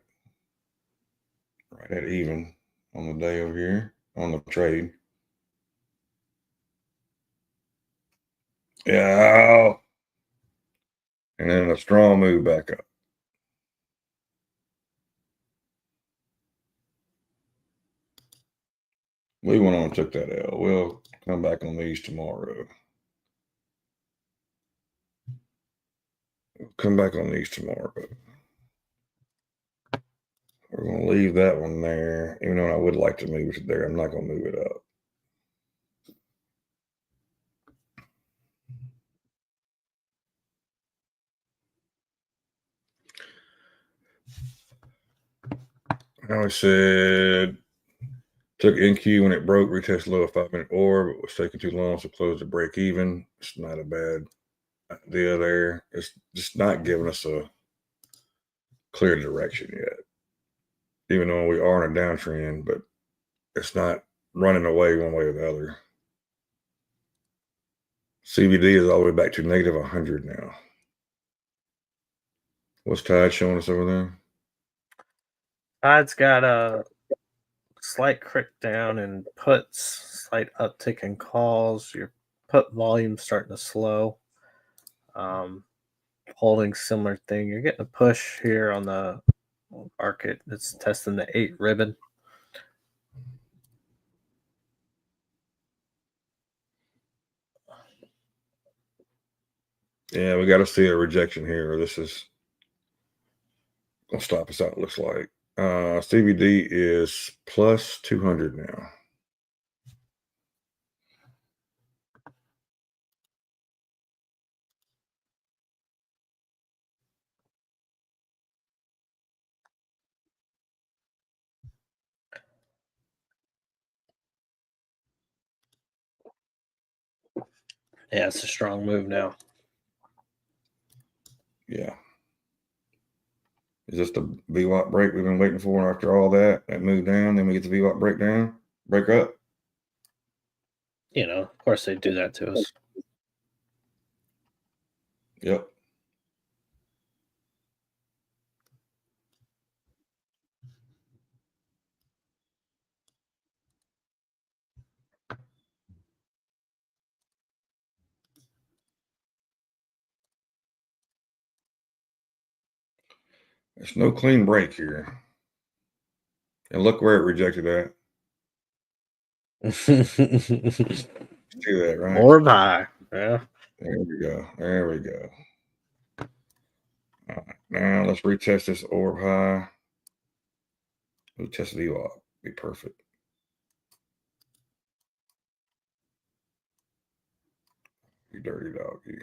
right at even on the day over here on the trade. Yeah. And then a strong move back up. We went on and took that L. We'll come back on these tomorrow. Come back on these tomorrow. We're going to leave that one there. Even though I would like to move it there, I'm not going to move it up. I said took NQ when it broke, retest low of 5-minute orb. It was taking too long, so close to break even. It's not a bad idea there. It's just not giving us a clear direction yet. Even though we are in a downtrend, but it's not running away one way or the other. CVD is all the way back to negative 100 now. What's Tide showing us over there? Tide's got a slight crick down in puts, slight uptick in calls. Your put volume starting to slow. Holding similar thing. You're getting a push here on the market. It's testing the 8 ribbon. Yeah, we got to see a rejection here. This is going to stop us out, it looks like. CVD is plus 200 now. Yeah, it's a strong move now. Yeah. Is this the VWAP break we've been waiting for after all that? That move down, then we get the VWAP breakdown, break up? You know, of course they do that to us. Yep. There's no clean break here. And look where it rejected at. See that, right? Or buy. Yeah. There we go. There we go. All right. Now let's retest this orb high. Retest the VWAP. Be perfect. You dirty dog, you.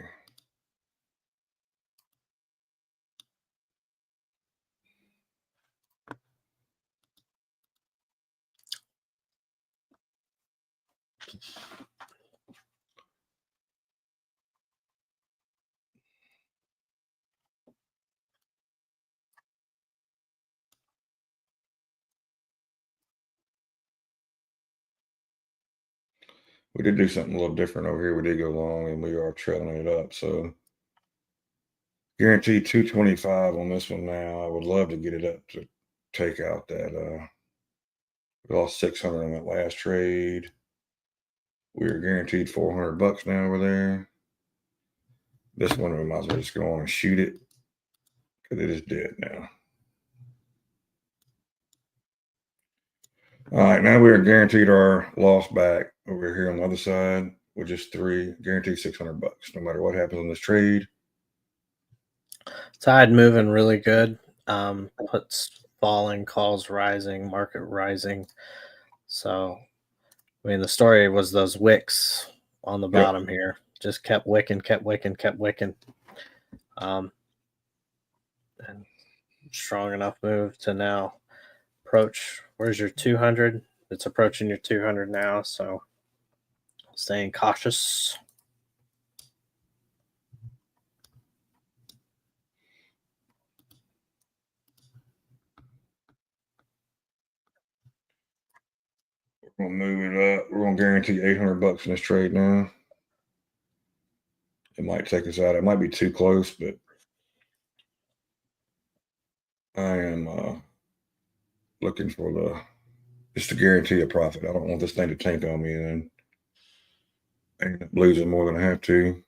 We did do something a little different over here. We did go long and we are trailing it up. So guaranteed 225 on this one now. I would love to get it up to take out that we lost 600 on that last trade. We are guaranteed $400 now over there. This one we might as well just go on and shoot it because it is dead now. All right, now we are guaranteed our loss back over here on the other side, which is 3, guaranteed $600. No matter what happens on this trade. Tide moving really good. Puts falling, calls rising, market rising. So, I mean, the story was those wicks on the bottom here. Just kept wicking, kept wicking, kept wicking. And strong enough move to now approach. Where's your 200? It's approaching your 200 now. So, staying cautious. We're gonna move it up. We're gonna guarantee $800 in this trade now. It might take us out. It might be too close, but I am looking for just to guarantee a profit. I don't want this thing to tank on me and end up losing more than I have to.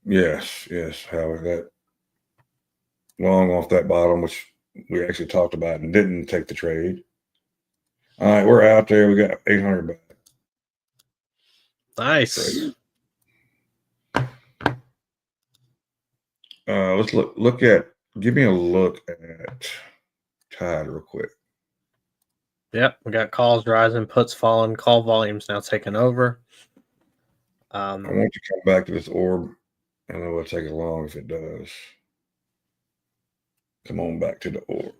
Yes, how that long off that bottom, which we actually talked about and didn't take the trade. All right, we're out there. We got 800 back. Nice. Trade. Let's look at. Give me a look at Tide real quick. Yep, we got calls rising, puts falling, call volumes now taking over. I want to come back to this orb, and it will take it long if it does. Come on back to the orb.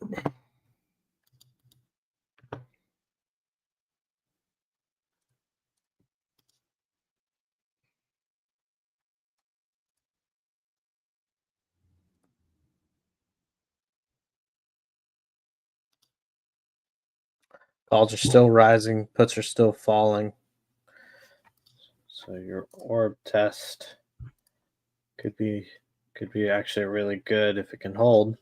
Calls are still rising, puts are still falling. So your orb test could be actually really good if it can hold.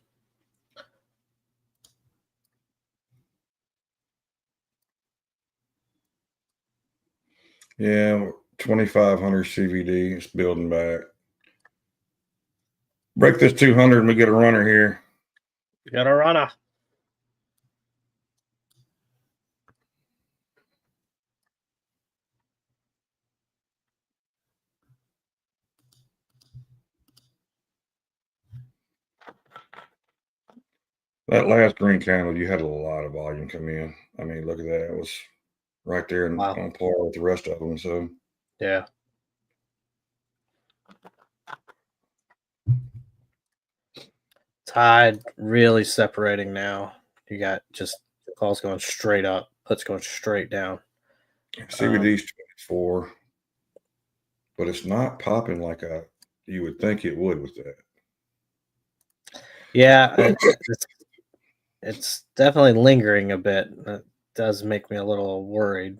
Yeah, 2,500 CVD. It's building back. Break this 200 and we get a runner here. You got a runner. That last green candle, you had a lot of volume come in. I mean, look at that. It was right there and Wow. on par with the rest of them. So, yeah. Tide really separating now. You got just calls going straight up, puts going straight down. CVD's 24, but it's not popping like you would think it would with that. Yeah, it's definitely lingering a bit. It does make me a little worried.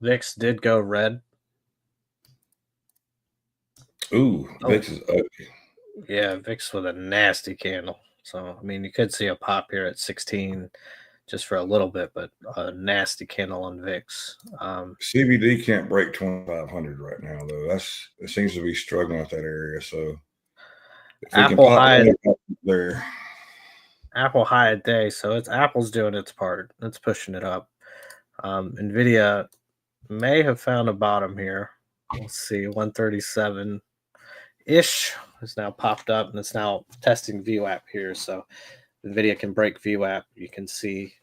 VIX did go red. Ooh, VIX is ugly. Yeah, VIX with a nasty candle. So, I mean, you could see a pop here at 16 just for a little bit, but a nasty candle on VIX. CVD can't break 2,500 right now, though. It seems to be struggling with that area. So, if we can pop there. Apple high a day, so it's Apple's doing its part. It's pushing it up. Nvidia may have found a bottom here. We'll see. 137 ish has now popped up, and it's now testing VWAP here. So Nvidia can break VWAP. You can see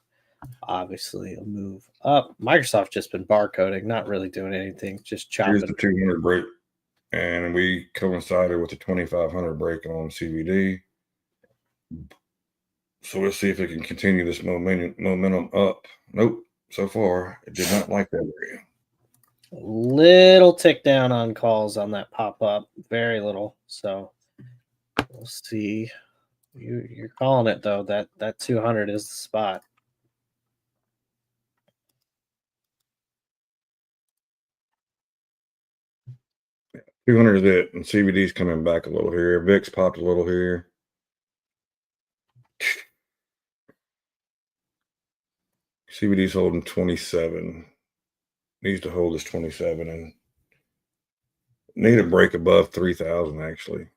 obviously a move up. Microsoft just been barcoding, not really doing anything, just chopping. Here's the 200 break, and we coincided with the 2,500 break on CVD. So we'll see if it can continue this momentum up. Nope. So far, it did not like that area. Little tick down on calls on that pop up, very little. So we'll see. You're calling it though. That 200 is the spot. Yeah, 200 is it, and CVD's coming back a little here. VIX popped a little here. CVD's holding 27. Needs to hold this 27 and need a break above 3,000 actually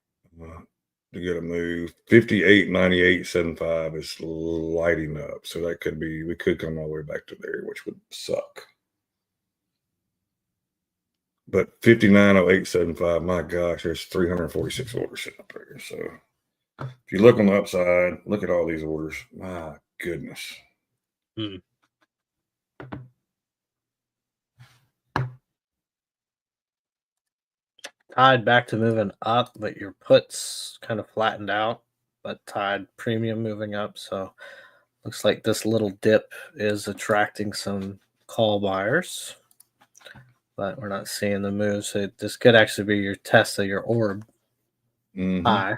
to get a move. 58.9875 is lighting up, so that could be, we could come all the way back to there, which would suck. But 59.0875, my gosh, there's 346 orders sitting up there. So if you look on the upside, look at all these orders. My goodness. Tide back to moving up, but your puts kind of flattened out, but Tide premium moving up. So looks like this little dip is attracting some call buyers, but we're not seeing the move. So this could actually be your test of your orb high.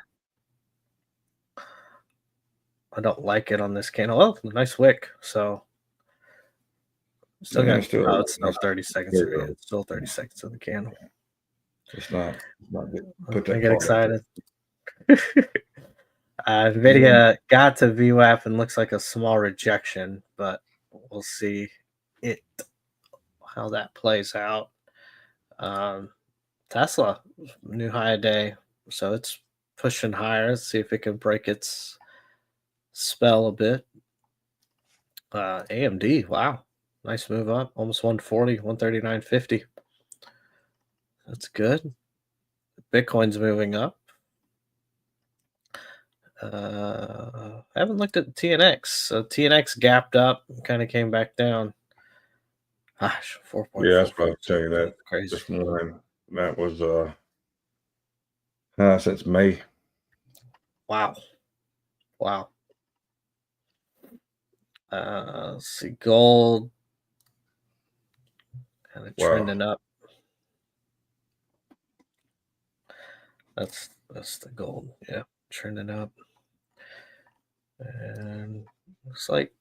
I don't like it on this candle. Oh, nice wick. So still Yeah, got it's still, it's still 30 seconds. Yeah, it's still 30 seconds of the candle. it's not put I that get part up there. excited. Nvidia got to VWAP and looks like a small rejection, but we'll see how that plays out. Tesla, new high a day, so it's pushing higher. Let's see if it can break its spell a bit. AMD, wow, nice move up, almost 140, 139.50. That's good. Bitcoin's moving up. I haven't looked at TNX. So TNX gapped up, kind of came back down. Gosh, 4.4. Yeah, I was about to tell you that Crazy. this morning. That was since May. Wow. Let's see, gold kind of trending up. That's the gold. Yeah, trending up. And looks like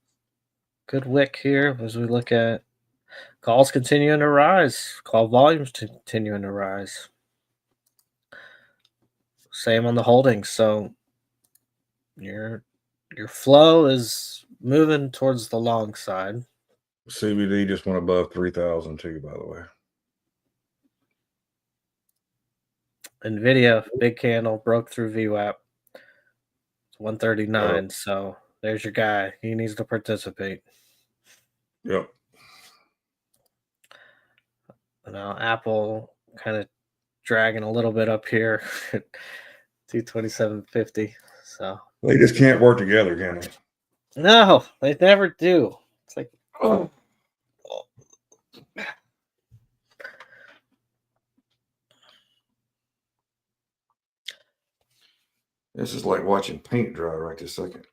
good wick here as we look at calls continuing to rise, call volumes continuing to rise. Same on the holdings. So your flow is moving towards the long side. CBD just went above 3,000 too, by the way. Nvidia, big candle, broke through VWAP. It's 139. So there's your guy. He needs to participate. Yep. Now Apple kind of dragging a little bit up here, 227.50. So They just can't work together, can they? no, they never do. It's like, oh. This is like watching paint dry right this second.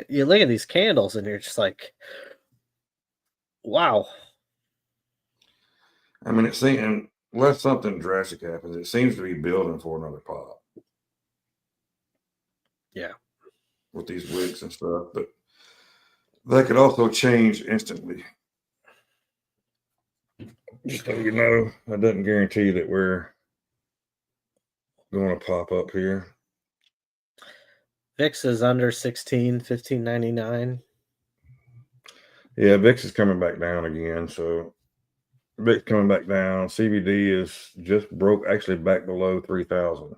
You look at these candles and you're just like, wow. I mean, unless something drastic happens, it seems to be building for another pop. Yeah. With these wicks and stuff, but that could also change instantly. Just so you know, that doesn't guarantee that we're going to pop up here. VIX is under 16, 15.99. Yeah, VIX is coming back down again. So VIX coming back down. CBD is just broke, actually back below 3,000.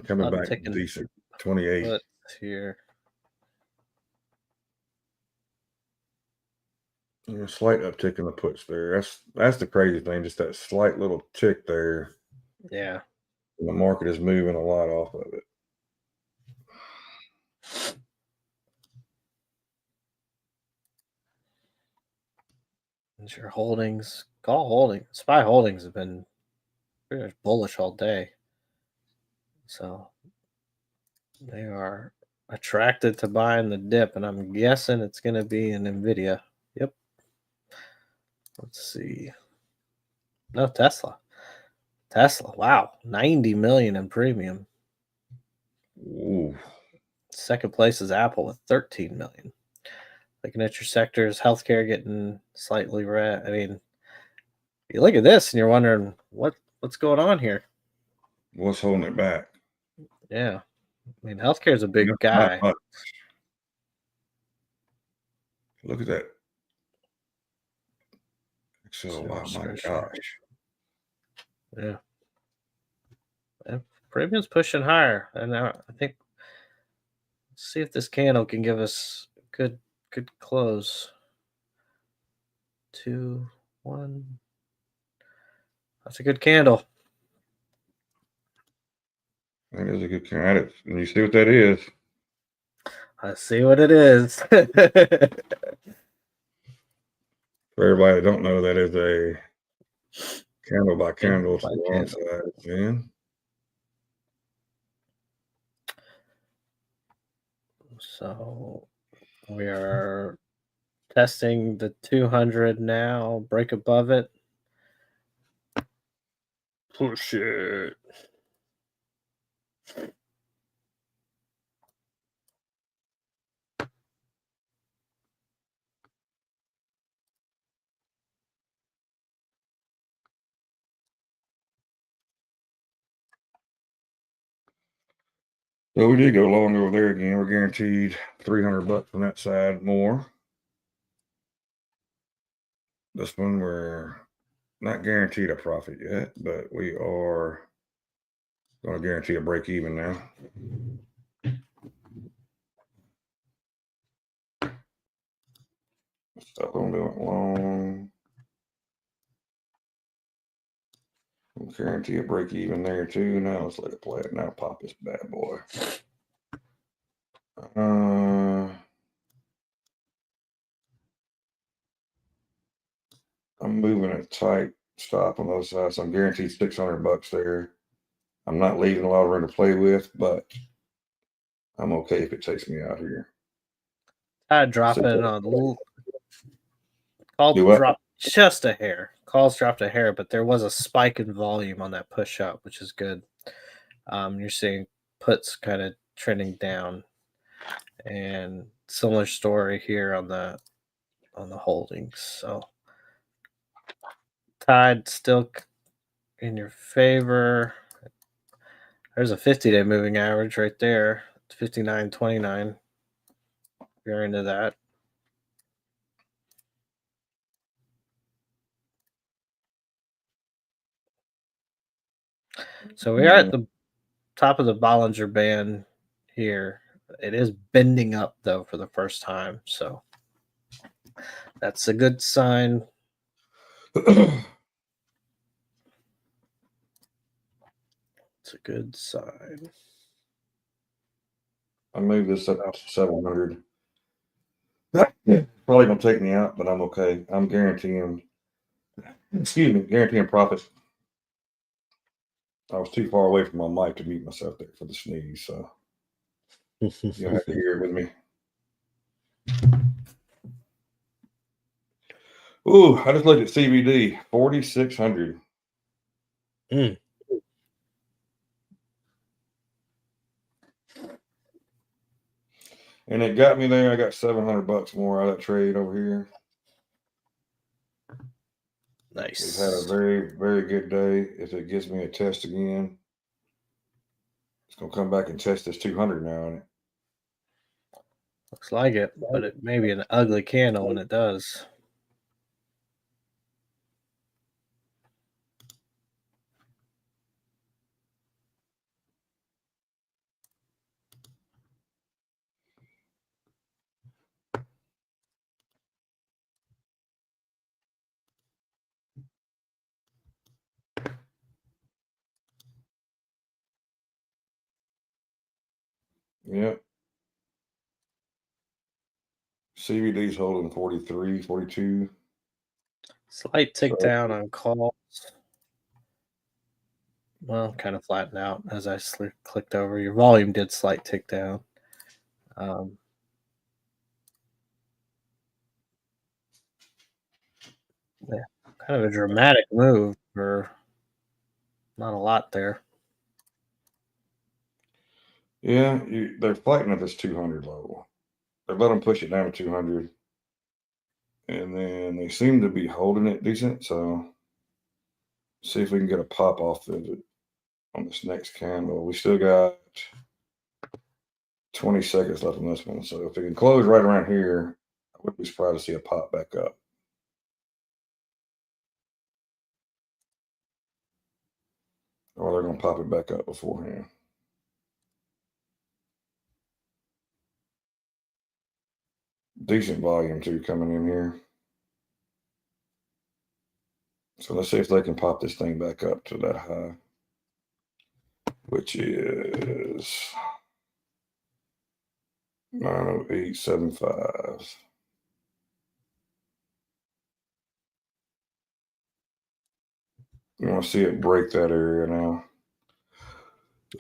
Coming back decent, 28. Here. Yeah, slight uptick in the puts there. That's the crazy thing, just that slight little tick there. Yeah. And the market is moving a lot off of it. And your holdings, call holding, SPY holdings have been pretty much bullish all day. So they are attracted to buying the dip, and I'm guessing it's going to be in Nvidia. Yep. Let's see. No, Tesla. Wow, 90 million in premium. Ooh. Second place is Apple with 13 million. Looking at your sectors, healthcare getting slightly red. I mean, you look at this and you're wondering what's going on here. What's holding it back? Yeah. I mean, healthcare is a big guy. Look at that. So, wow, my gosh. Yeah. Premium's pushing higher. And I think, let's see if this candle can give us good close. 2, 1. That's a good candle. That is a good candle. And you see what that is? I see what it is. For everybody that don't know, that is a candle by candle to the long side, man. So we are testing the 200 now. Break above it. Push it. So we did go long over there again. We're guaranteed $300 on that side more. This one we're not guaranteed a profit yet, but we are going to guarantee a break even now. Stuff on doing long. We'll guarantee a break even there too. Now let's let it play it. Now pop this bad boy. I'm moving a tight stop on those sides. So I'm guaranteed $600 there. I'm not leaving a lot of room to play with, but I'm okay if it takes me out here. I drop it on call Do what? drop just a hair. Calls dropped a hair, but there was a spike in volume on that push up, which is good. You're seeing puts kind of trending down, and similar story here on the holdings. So tide still in your favor. There's a 50-day moving average right there. It's 59.29. If you're into that. So we are at the top of the Bollinger Band here. It is bending up though for the first time, so that's a good sign. It's a good sign. I moved this up to 700. Probably gonna take me out, but I'm okay. I'm guaranteeing. Excuse me, guaranteeing profit. I was too far away from my mic to mute myself there for the sneeze, so you'll have to hear it with me. Ooh, I just looked at CBD, 4,600. Mm. And it got me there. I got $700 more out of that trade over here. Nice. We've had a very, very good day. If it gives me a test again, it's gonna come back and test this 200 now. And Looks like it, but it may be an ugly candle when it does. yep. CBD's holding 43, 42. Slight tick So- down on calls. Well, kind of flattened out as I clicked over. Your volume did slight tick down. Yeah, kind of a dramatic move for not a lot there. Yeah, they're fighting at this 200 level. They let them push it down to 200. And then they seem to be holding it decent. So see if we can get a pop off of it on this next candle. We still got 20 seconds left on this one. So if it can close right around here, I wouldn't be surprised to see a pop back up. Or they're going to pop it back up beforehand. Decent volume too coming in here. So let's see if they can pop this thing back up to that high, which is 908.75. You want to see it break that area now.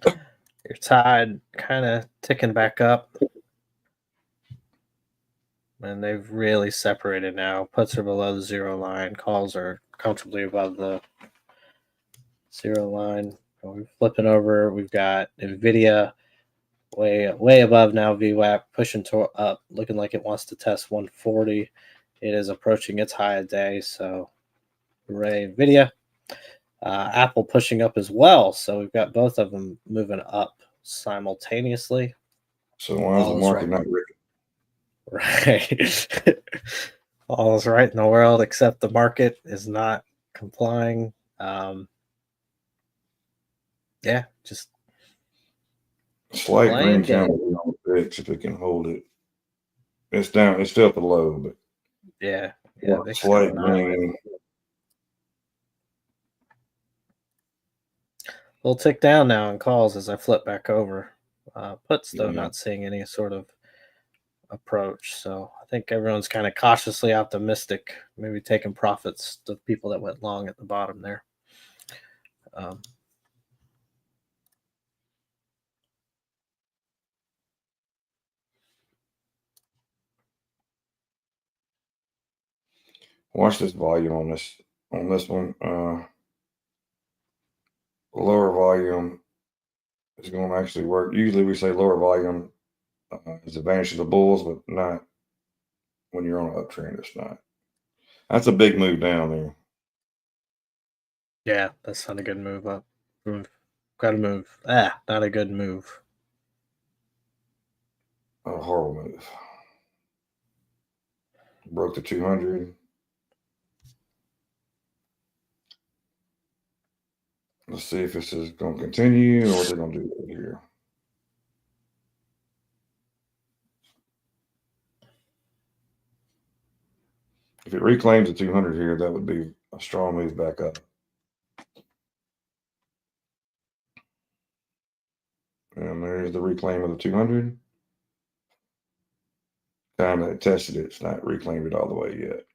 Your tide kind of ticking back up. And they've really separated now. Puts are below the zero line. Calls are comfortably above the Zero line. We're flipping over. We've got NVIDIA way above now. VWAP pushing up, looking like it wants to test 140. It is approaching its high a day. So, hooray, NVIDIA. Apple pushing up as well. So we've got both of them moving up simultaneously. So why is the market not ripping? Right. All is right in the world except the market is not complying. Yeah, just Slight playing green candle on the VIX if it can hold it. It's down. It's still at the low, but yeah, slight green. We'll tick down now in calls as I flip back over. Puts though, Yeah. not seeing any sort of approach. So I think everyone's kind of cautiously optimistic, maybe taking profits, the people that went long at the bottom there. Watch this volume on this one. Lower volume is going to actually work. Usually we say lower volume is advantage to the bulls, but not when you're on an uptrend. It's not. That's a big move down there. Yeah, that's not a good move up. Got to move. Not a good move. A horrible move. Broke the 200. Let's see if this is going to continue or what they're going to do here. If it reclaims the 200 here, that would be a strong move back up. And there's the reclaim of the 200. Kind of tested it. It's not reclaimed it all the way yet.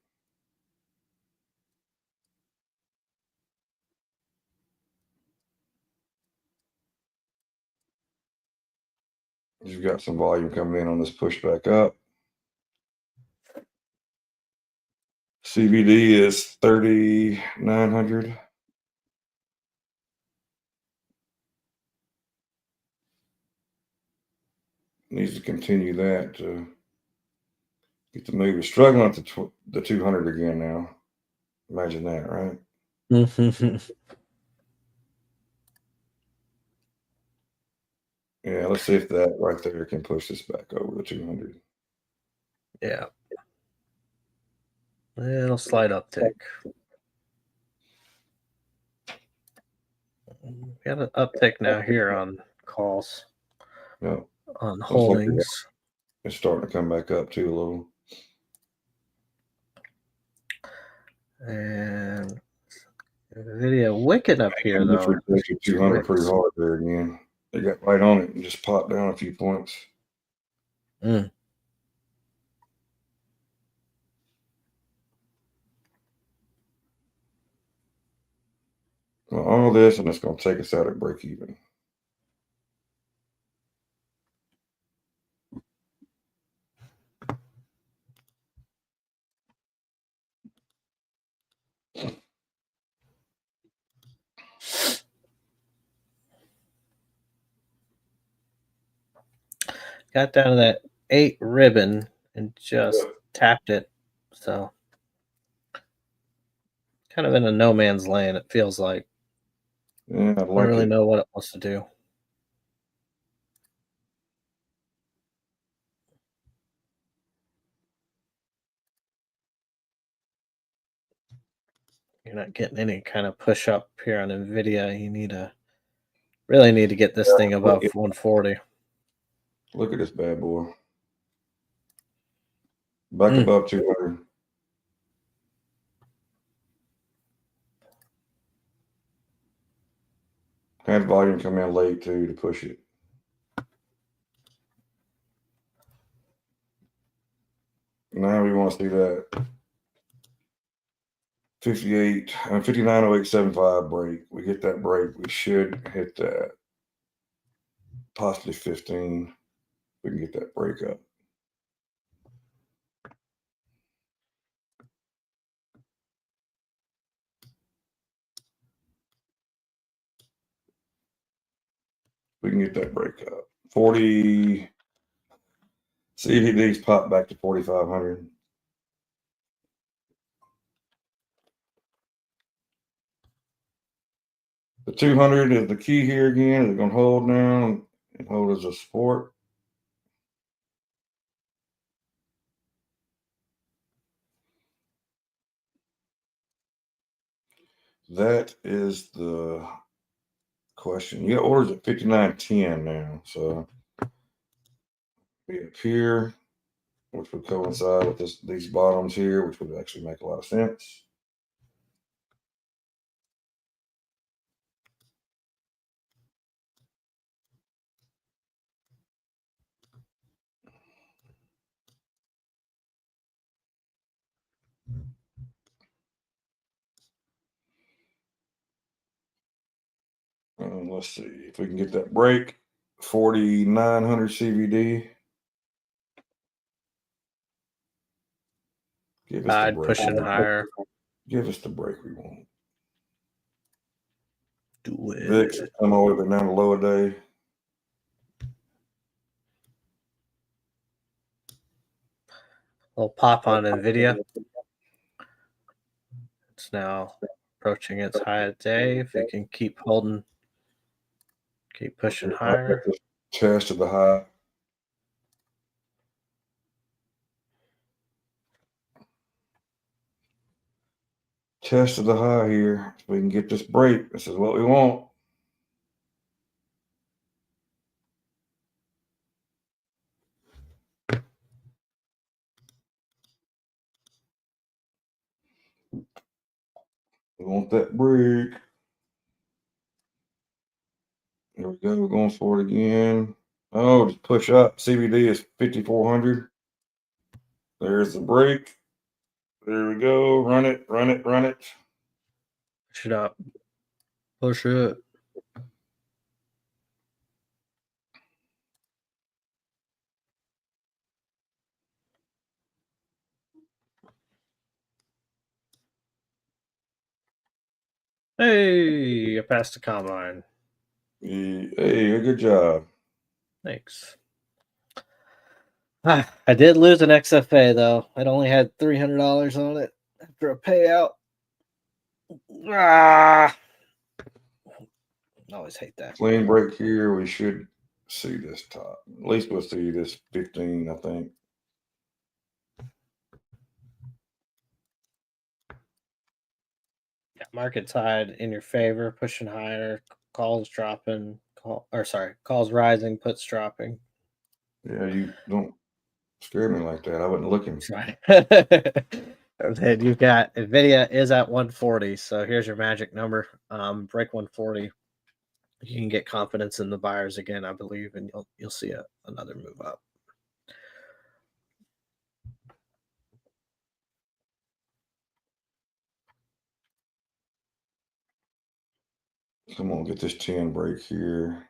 You've got some volume coming in on this push back up. CBD is 3,900. Needs to continue that to get the move. It's struggling at the 200 again now. Imagine that, right? Yeah, let's see if that right there can push this back over the 200. Yeah. It'll slide uptick. Got an uptick now here on calls. Yeah. On holdings. It's starting to come back up too a little. And NVIDIA wicked up here though. 200 pretty hard there again. They got right on it and just popped down a few points. Mm. Well, all this, and it's going to take us out at break even. Got down to that 8 ribbon and just tapped it. So kind of in a no man's land, it feels like. Yeah, I don't really know what it wants to do. You're not getting any kind of push up here on NVIDIA. You really need to get this thing above 140. Look at this bad boy. Back above 200. Had volume come in late too to push it. Now we want to see that 590875 break. We get that break. We should hit that. Possibly 15. We can get that break up. We can get that break up. 40 CVDs pop back to 4,500. The 200 is the key here again. Is it going to hold now and hold as a support? That is the question. You got orders at 59.10 now, so be up here, which would coincide with these bottoms here, which would actually make a lot of sense. Let's see if we can get that break. 4,900 CVD. Give us the break. Pushing higher. Give us the break we want. Do it. VIX come all the way down to low a day. Little pop on NVIDIA. It's now approaching its high a day. If it can keep holding, keep pushing higher. Test of the high. Test of the high here. If we can get this break, this is what we want. We want that break. There we go. We're going for it again. Oh, just push up. CVD is 5,400. There's the break. There we go. Run it, run it, run it. Push it up. Push it. Hey, I passed the combine. Hey, good job. Thanks. I did lose an XFA though. It only had $300 on it after a payout. I always hate that. Clean break here. We should see this top. At least we'll see this 15, I think. Yeah, market side in your favor, pushing higher, calls dropping, calls rising, puts dropping. Yeah, you don't scare me like that. I wasn't looking. Right. Then you've got NVIDIA is at 140. So here's your magic number. Break 140. You can get confidence in the buyers again, I believe, and you'll see another move up. Come on, get this 10 break here.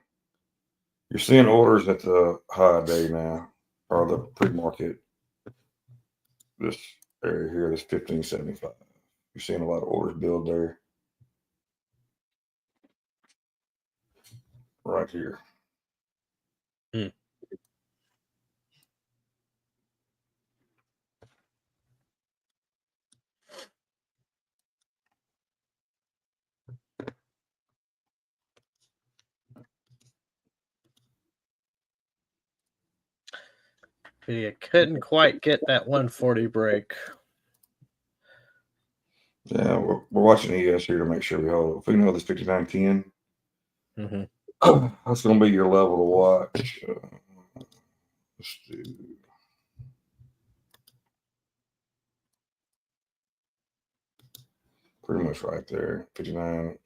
You're seeing orders at the high day now, or the pre-market. This area here, this 1575. You're seeing a lot of orders build there. Right here. You couldn't quite get that 140 break. Yeah, we're watching ES here to make sure we hold. If we know this 5910, that's going to be your level to watch. Let's do. Pretty much right there, 59.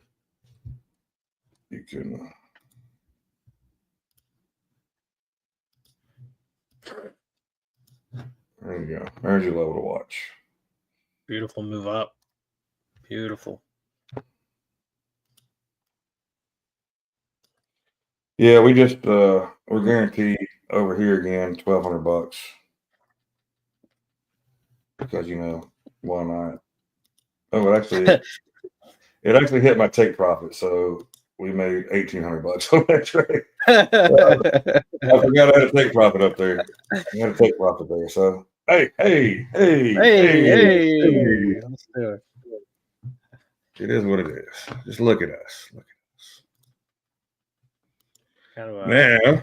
You can. There you go. There's your level to watch. Beautiful move up. Beautiful. Yeah, we just we're guaranteed over here again $1,200 because why not? Oh, it actually hit my take profit. So we made $1,800 on that trade. I forgot I had to take profit up there. I had to take profit there. So hey, Let's do it. it is what it is. Just look at us. Look Kind of at us. Now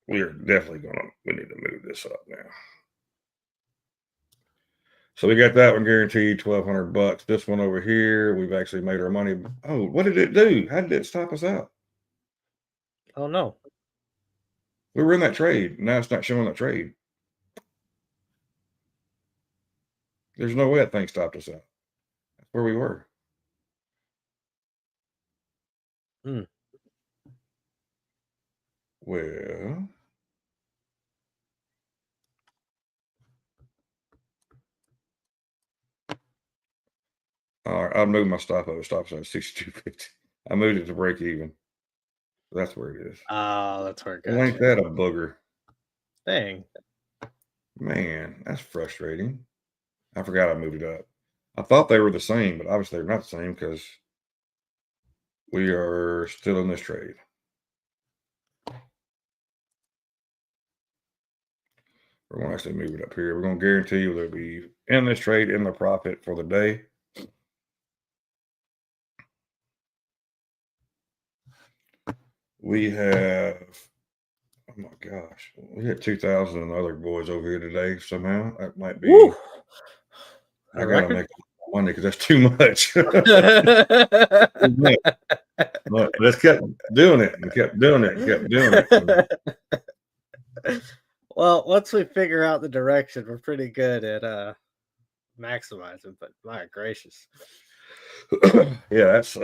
we are definitely we need to move this up now. So we got that one guaranteed $1,200. This one over here, we've actually made our money. Oh, what did it do? How did it stop us out? Oh no. We were in that trade. Now it's not showing that trade. There's no way that thing stopped us out. That's where we were. Well, all right, I moved my stop over. Stop sign 62.50. I moved it to break even. That's where it is. Oh, that's where it Well, ain't that a booger? Dang. Man, that's frustrating. I forgot I moved it up. I thought they were the same, but obviously they're not the same because we are still in this trade. We're going to actually move it up here. We're going to guarantee you that we in this trade in the profit for the day. We have, oh my gosh, we had 2,000 and other boys over here today somehow. That might be. Woo! I got to make money because that's too much. But let's kept doing it and kept doing it and kept doing it. Well, once we figure out the direction, we're pretty good at maximizing, but my gracious. Yeah, that's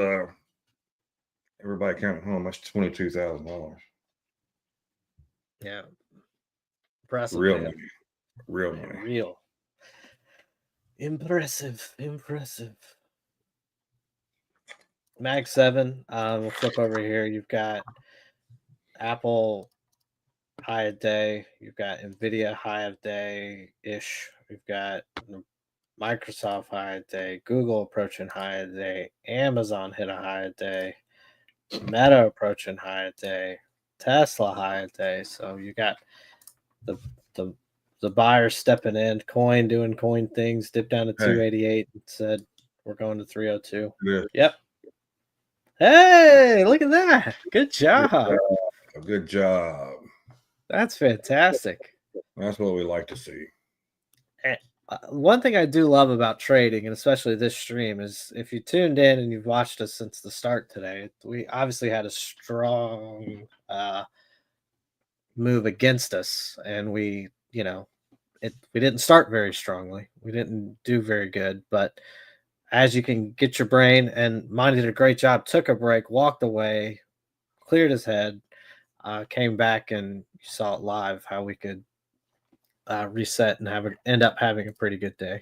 everybody counting home, that's $22,000. Yeah. Impressive. Real man. money. Real money. Real. Impressive. Mag 7. We'll flip over here. You've got Apple high of day. You've got Nvidia high of day ish. We've got Microsoft high of day. Google approaching high of day. Amazon hit a high of day. Meta approaching high of day. Tesla high of day. So you got the buyers stepping in. Coin doing coin things. Dipped down to 288 and said we're going to 302. Yeah. Yep. Hey, look at that. Good job. Good job. That's fantastic. That's what we like to see. One thing I do love about trading, and especially this stream, is if you tuned in and you've watched us since the start today, we obviously had a strong move against us, and we didn't start very strongly. We didn't do very good, but as you can get your brain, and mine did a great job, took a break, walked away, cleared his head, came back, and you saw it live how we could reset and end up having a pretty good day.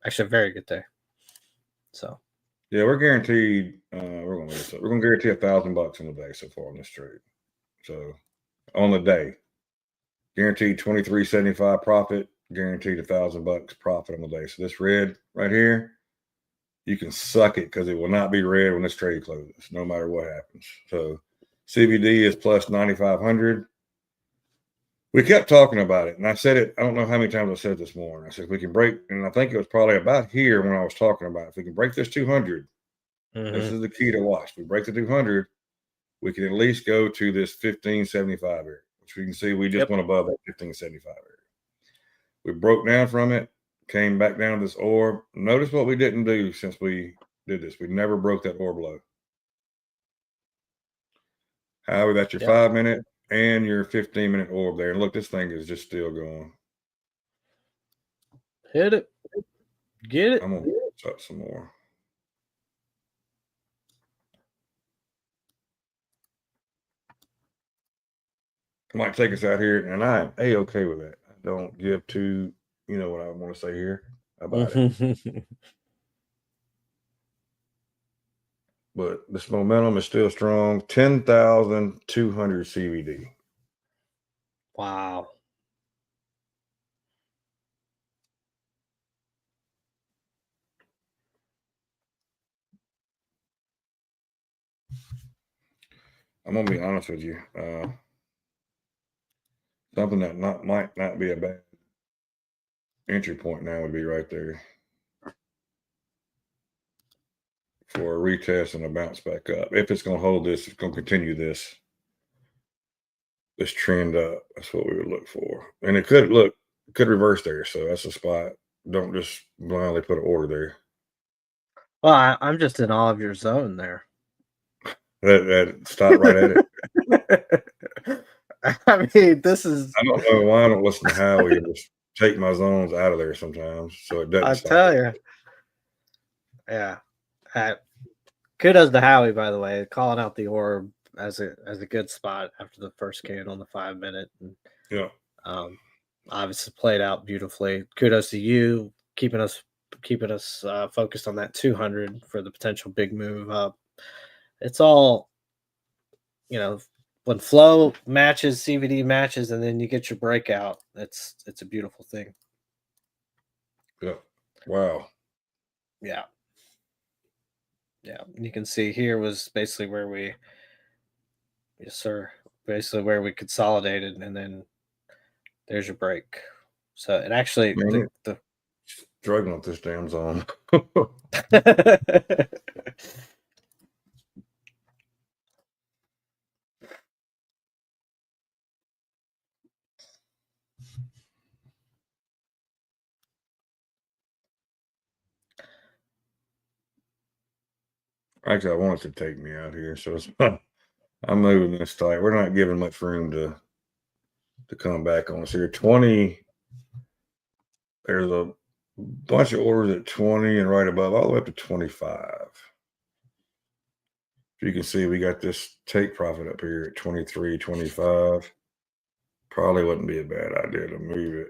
Actually, a very good day. So yeah, we're guaranteed. We're gonna guarantee $1,000 in the day so far on this trade. So on the day, guaranteed 23.75 profit. Guaranteed $1,000 profit on the day. So this red right here, you can suck it because it will not be red when this trade closes, no matter what happens. So CVD is plus 9,500. We kept talking about it, and I said it. I don't know how many times I said it this morning. I said, if we can break, and I think it was probably about here when I was talking about it. If we can break this 200, this is the key to watch. If we break the 200, we can at least go to this 1575 area, which we can see we just went above that 1575 area. We broke down from it, came back down to this orb. Notice what we didn't do since we did this. We never broke that orb low. However, that's your 5-minute and your 15-minute orb there. And look, this thing is just still going. Hit it. Get it. I'm going to shut some more. I might take us out here, and I'm A-okay with that. I don't give two, you know what I want to say here about it. But this momentum is still strong. 10,200 CVD. Wow. I'm gonna be honest with you. Something that might not be a bad entry point now would be right there for a retest and a bounce back up. If it's gonna hold this, it's gonna continue this trend up. That's what we would look for. And it could reverse there. So that's a spot. Don't just blindly put an order there. Well, I'm just in awe of your zone there. That stop right at it. I mean, this is. I don't know why I don't listen to Howie and just take my zones out of there sometimes so it doesn't I stop tell it. you, yeah. Kudos to Howie, by the way, calling out the orb as a good spot after the first can on the 5 minute. And, Yeah. obviously played out beautifully. Kudos to you keeping us focused on that 200 for the potential big move up. It's all, when flow matches, CVD matches, and then you get your breakout. It's a beautiful thing. Yeah. Wow. Yeah. Yeah. You can see here was basically where we, yes, sir, basically where we consolidated, and then there's your break. So it actually, Man, the struggling with this damn zone. Actually, I want it to take me out here, so it's I'm moving this tight. We're not giving much room to come back on us here. 20. There's a bunch of orders at 20 and right above, all the way up to 25. You can see we got this take profit up here at 23, 25. Probably wouldn't be a bad idea to move it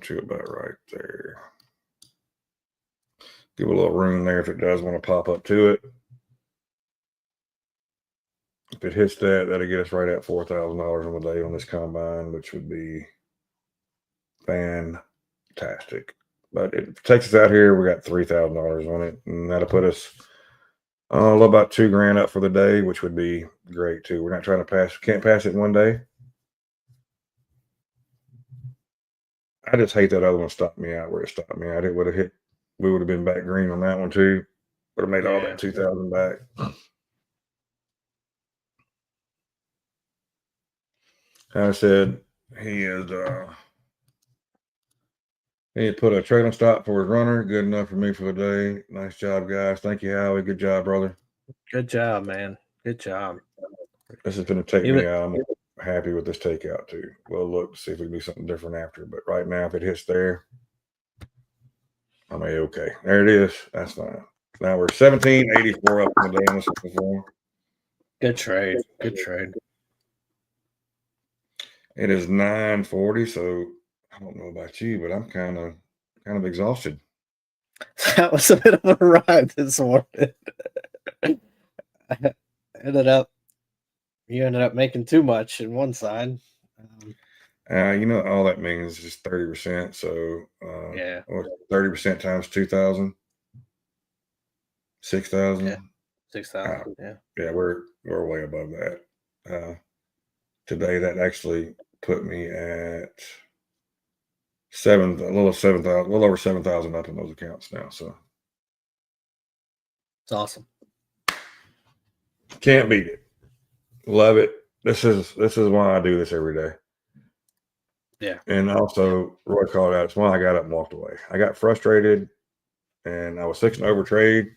to about right there. Give a little room there if it does want to pop up to it. If it hits that, that'll get us right at $4,000 on the day on this combine, which would be fantastic. But it takes us out here. We got $3,000 on it, and that'll put us a little about $2,000 up for the day, which would be great too. We're not trying to pass. Can't pass it in one day. I just hate that other one stopped me out where it stopped me out. It would have hit. We would have been back green on that one too. Would have made all that 2,000 back. I said he had put a trailing stop for his runner. Good enough for me for the day. Nice job, guys. Thank you, Howie. Good job, brother. Good job, man. Good job. This is going to take me out. I'm happy with this takeout too. We'll look to see if we can do something different after. But right now, if it hits there, I'm okay. There it is. That's fine. Now we're 1784 up in the day on this one. Good trade. Good trade. It is 9:40, so I don't know about you, but I'm kind of exhausted. That was a bit of a ride this morning. You ended up making too much in one side. All that means is 30%. So Yeah, 30% times 2,000, 6,000. yeah, 6,000. Yeah, we're way above that. Today that actually put me at a little over 7,000 up in those accounts now. So it's awesome. Can't beat it. Love it. This is why I do this every day. Yeah. And also, Roy called out, it's why I got up and walked away. I got frustrated and I was fixing to overtrade.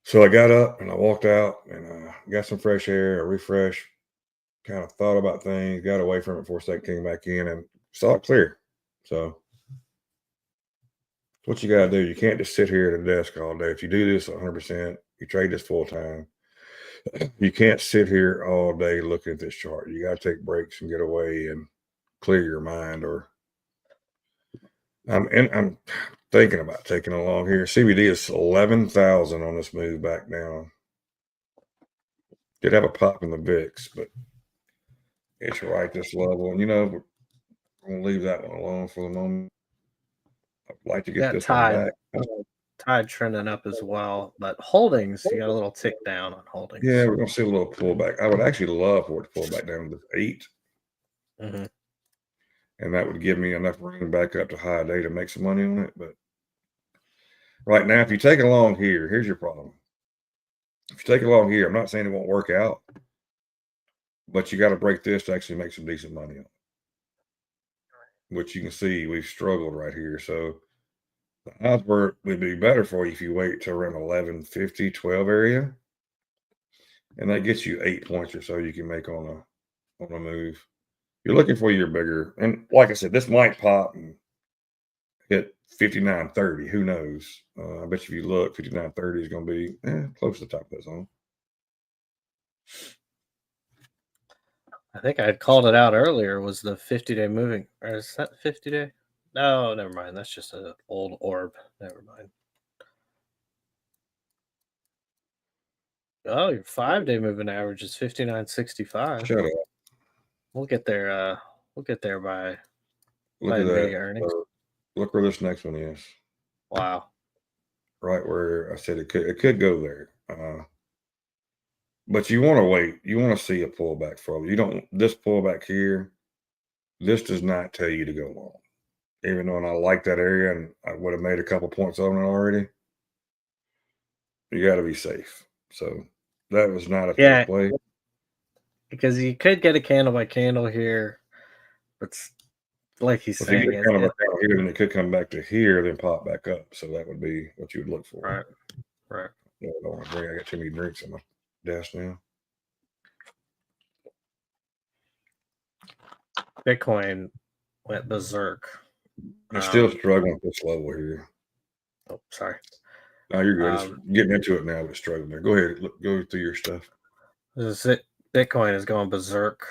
So I got up and I walked out and got some fresh air, a refresh, kind of thought about things, got away from it for a second, came back in and saw it clear. So what you got to do, you can't just sit here at a desk all day. If you do this 100%, you trade this full time, you can't sit here all day looking at this chart. You got to take breaks and get away and clear your mind. Or I'm thinking about taking along here. CBD is 11,000 on this move back down. Did have a pop in the VIX, but it's right this level. And we're going to leave that one alone for the moment. I'd like to get this one back. Tide trending up as well, but holdings, you got a little tick down on holdings. Yeah, we're gonna see a little pullback. I would actually love for it to pull back down to 8, Mm-hmm. and that would give me enough room back up to high day to make some money on it. But right now, if you take it along here, here's your problem. If you take it along here, I'm not saying it won't work out, but you got to break this to actually make some decent money on it. Which you can see we've struggled right here. So the odds would be better for you if you wait to around 1150, 12 area, and that gets you 8 points or so you can make on a move. You're looking for your bigger, and like I said, this might pop and hit 59.30. Who knows? I bet you if you look, 59.30 is going to be close to the top of that zone. I think I had called it out earlier. Was the 50-day moving, or is that 50-day? No, never mind. That's just an old orb. Never mind. Oh, your 5-day moving average is 59.65. Shut up. We'll get there. We'll get there by Look at NVIDIA that. earnings. Look where this next one is. Wow. Right where I said it could go there. But you want to wait. You want to see a pullback further. You don't. This pullback here, this does not tell you to go long. Even though I like that area and I would have made a couple points on it already, you got to be safe. So that was not a fair play. Because you could get a candle by candle here, but like he's If you saying, get kind of a candle here, then it could come back to here, then pop back up. So that would be what you would look for. right. No, I don't want to drink. I got too many drinks on my desk now. Bitcoin went berserk. It's still struggling at this level here. Oh, sorry. No, you're good. It's getting into it now, but struggling there. Go ahead. Go through your stuff. Bitcoin is going berserk.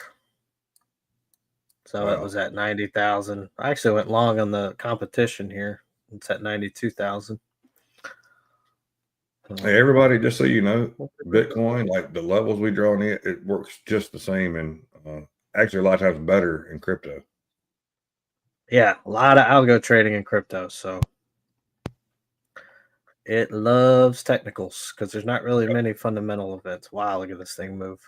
So It was at 90,000. I actually went long on the competition here. It's at 92,000. Hey, everybody, just so you know, Bitcoin, like the levels we draw in it works just the same and actually a lot of times better in crypto. Yeah, a lot of algo trading in crypto. So it loves technicals because there's not really many fundamental events. Wow, look at this thing move.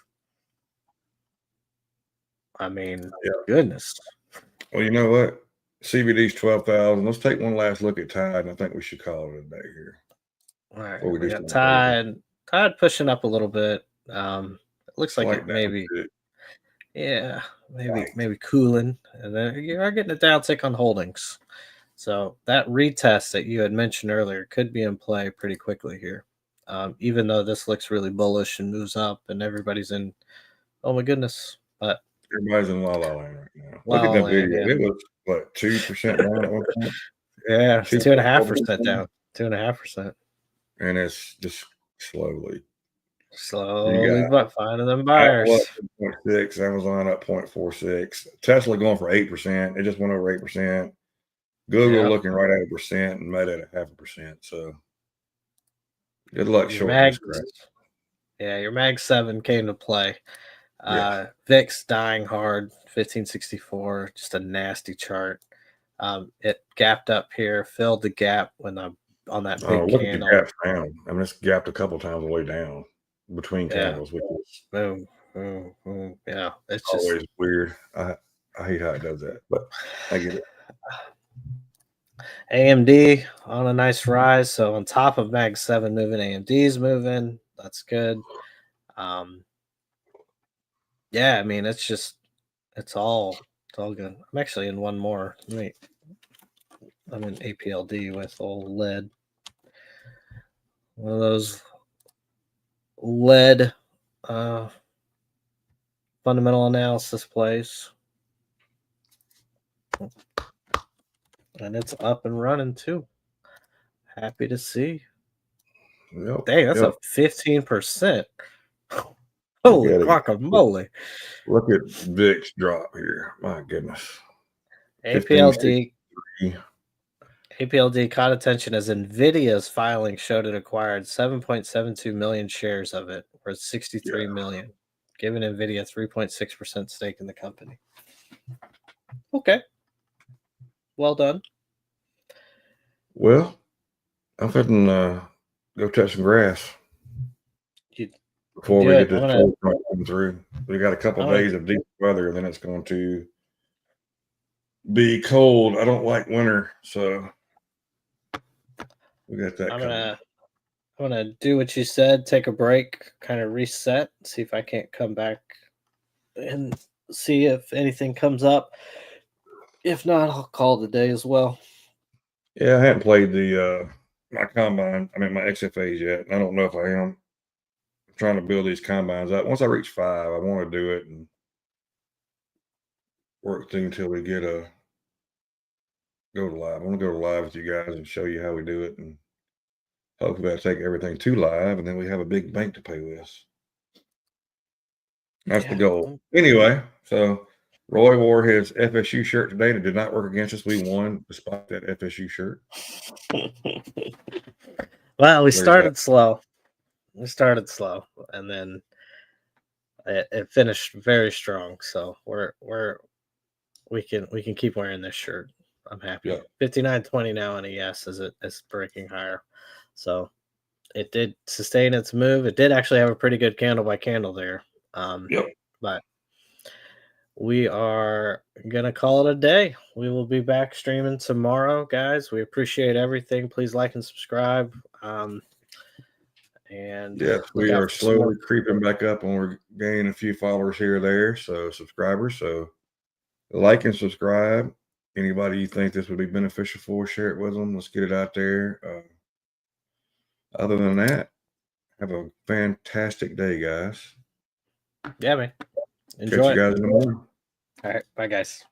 I mean, goodness. Well, you know what? CBD's 12,000. Let's take one last look at Tide, and I think we should call it a day here. All right, we got Tide pushing up a little bit. It looks like it maybe, maybe cooling, and then you are getting a downtick on holdings. So that retest that you had mentioned earlier could be in play pretty quickly here. Even though this looks really bullish and moves up, and everybody's in, oh my goodness, but everybody's in la la land right now. Look at that video. Yeah. It was what 2% down at one point. Yeah, 2.5% down. 2.5%. And it's just slowly, but finding them buyers. Apple up 0.6, Amazon up 0.46, Tesla going for 8%. It just went over 8%. Google looking right at 1% and Meta at 0.5%. So good luck shorting this crap. Yeah, your Mag 7 came to play. VIX dying hard, 1564, just a nasty chart. It gapped up here, filled the gap when on that big candle. Look at the gap down. I mean, it's gapped a couple times on the way down between candles, which is boom, boom, boom. Yeah, it's always just weird. I hate how it does that, but I get it. AMD on a nice rise. So on top of Mag 7 moving, AMD's moving. That's good. Yeah, I mean, it's all good. I'm actually in one more. Wait, I'm in APLD with old lead. One of those lead fundamental analysis plays. And it's up and running too. Happy to see. Yep, dang, that's a 15%. Holy guacamole. Look at VIX drop here. My goodness. APLD caught attention as NVIDIA's filing showed it acquired 7.72 million shares of it, worth $63 million, giving NVIDIA 3.6% stake in the company. Okay. Well done. Well, I'm fitting go touch some grass You before do we it. get this cold front coming through. We got a couple I'm gonna- days of decent weather, and then it's going to be cold. I don't like winter, so we got that I'm coming. gonna do what you said. Take a break, kind of reset, see if I can't come back and see if anything comes up. If not, I'll call the day as well. Yeah, I haven't played the my combine. I mean my XFAs yet. I don't know if I am. I'm trying to build these combines up. Once I reach 5, I want to do it and work through until we get a go to live. I want to go to live with you guys and show you how we do it, and hopefully I take everything to live, and then we have a big bank to pay with. That's the goal. Anyway, so Roy wore his FSU shirt today, and it did not work against us. We won despite that FSU shirt. Well, we There's started slow. We started slow, and then it finished very strong. So we can keep wearing this shirt. I'm happy. Yeah. 59.20 now on ES as it's breaking higher. So it did sustain its move. It did actually have a pretty good candle by candle there. Yep. But we are gonna call it a day. We will be back streaming tomorrow, guys. We appreciate everything. Please like and subscribe. And Yes, look we out are for some more. slowly creeping back up, and we're gaining a few followers here or there. So subscribers. So like and subscribe. Anybody you think this would be beneficial for, share it with them. Let's get it out there. Other than that, have a fantastic day, guys. Yeah, man. Catch Enjoy you it. guys in the morning. All right. Bye, guys.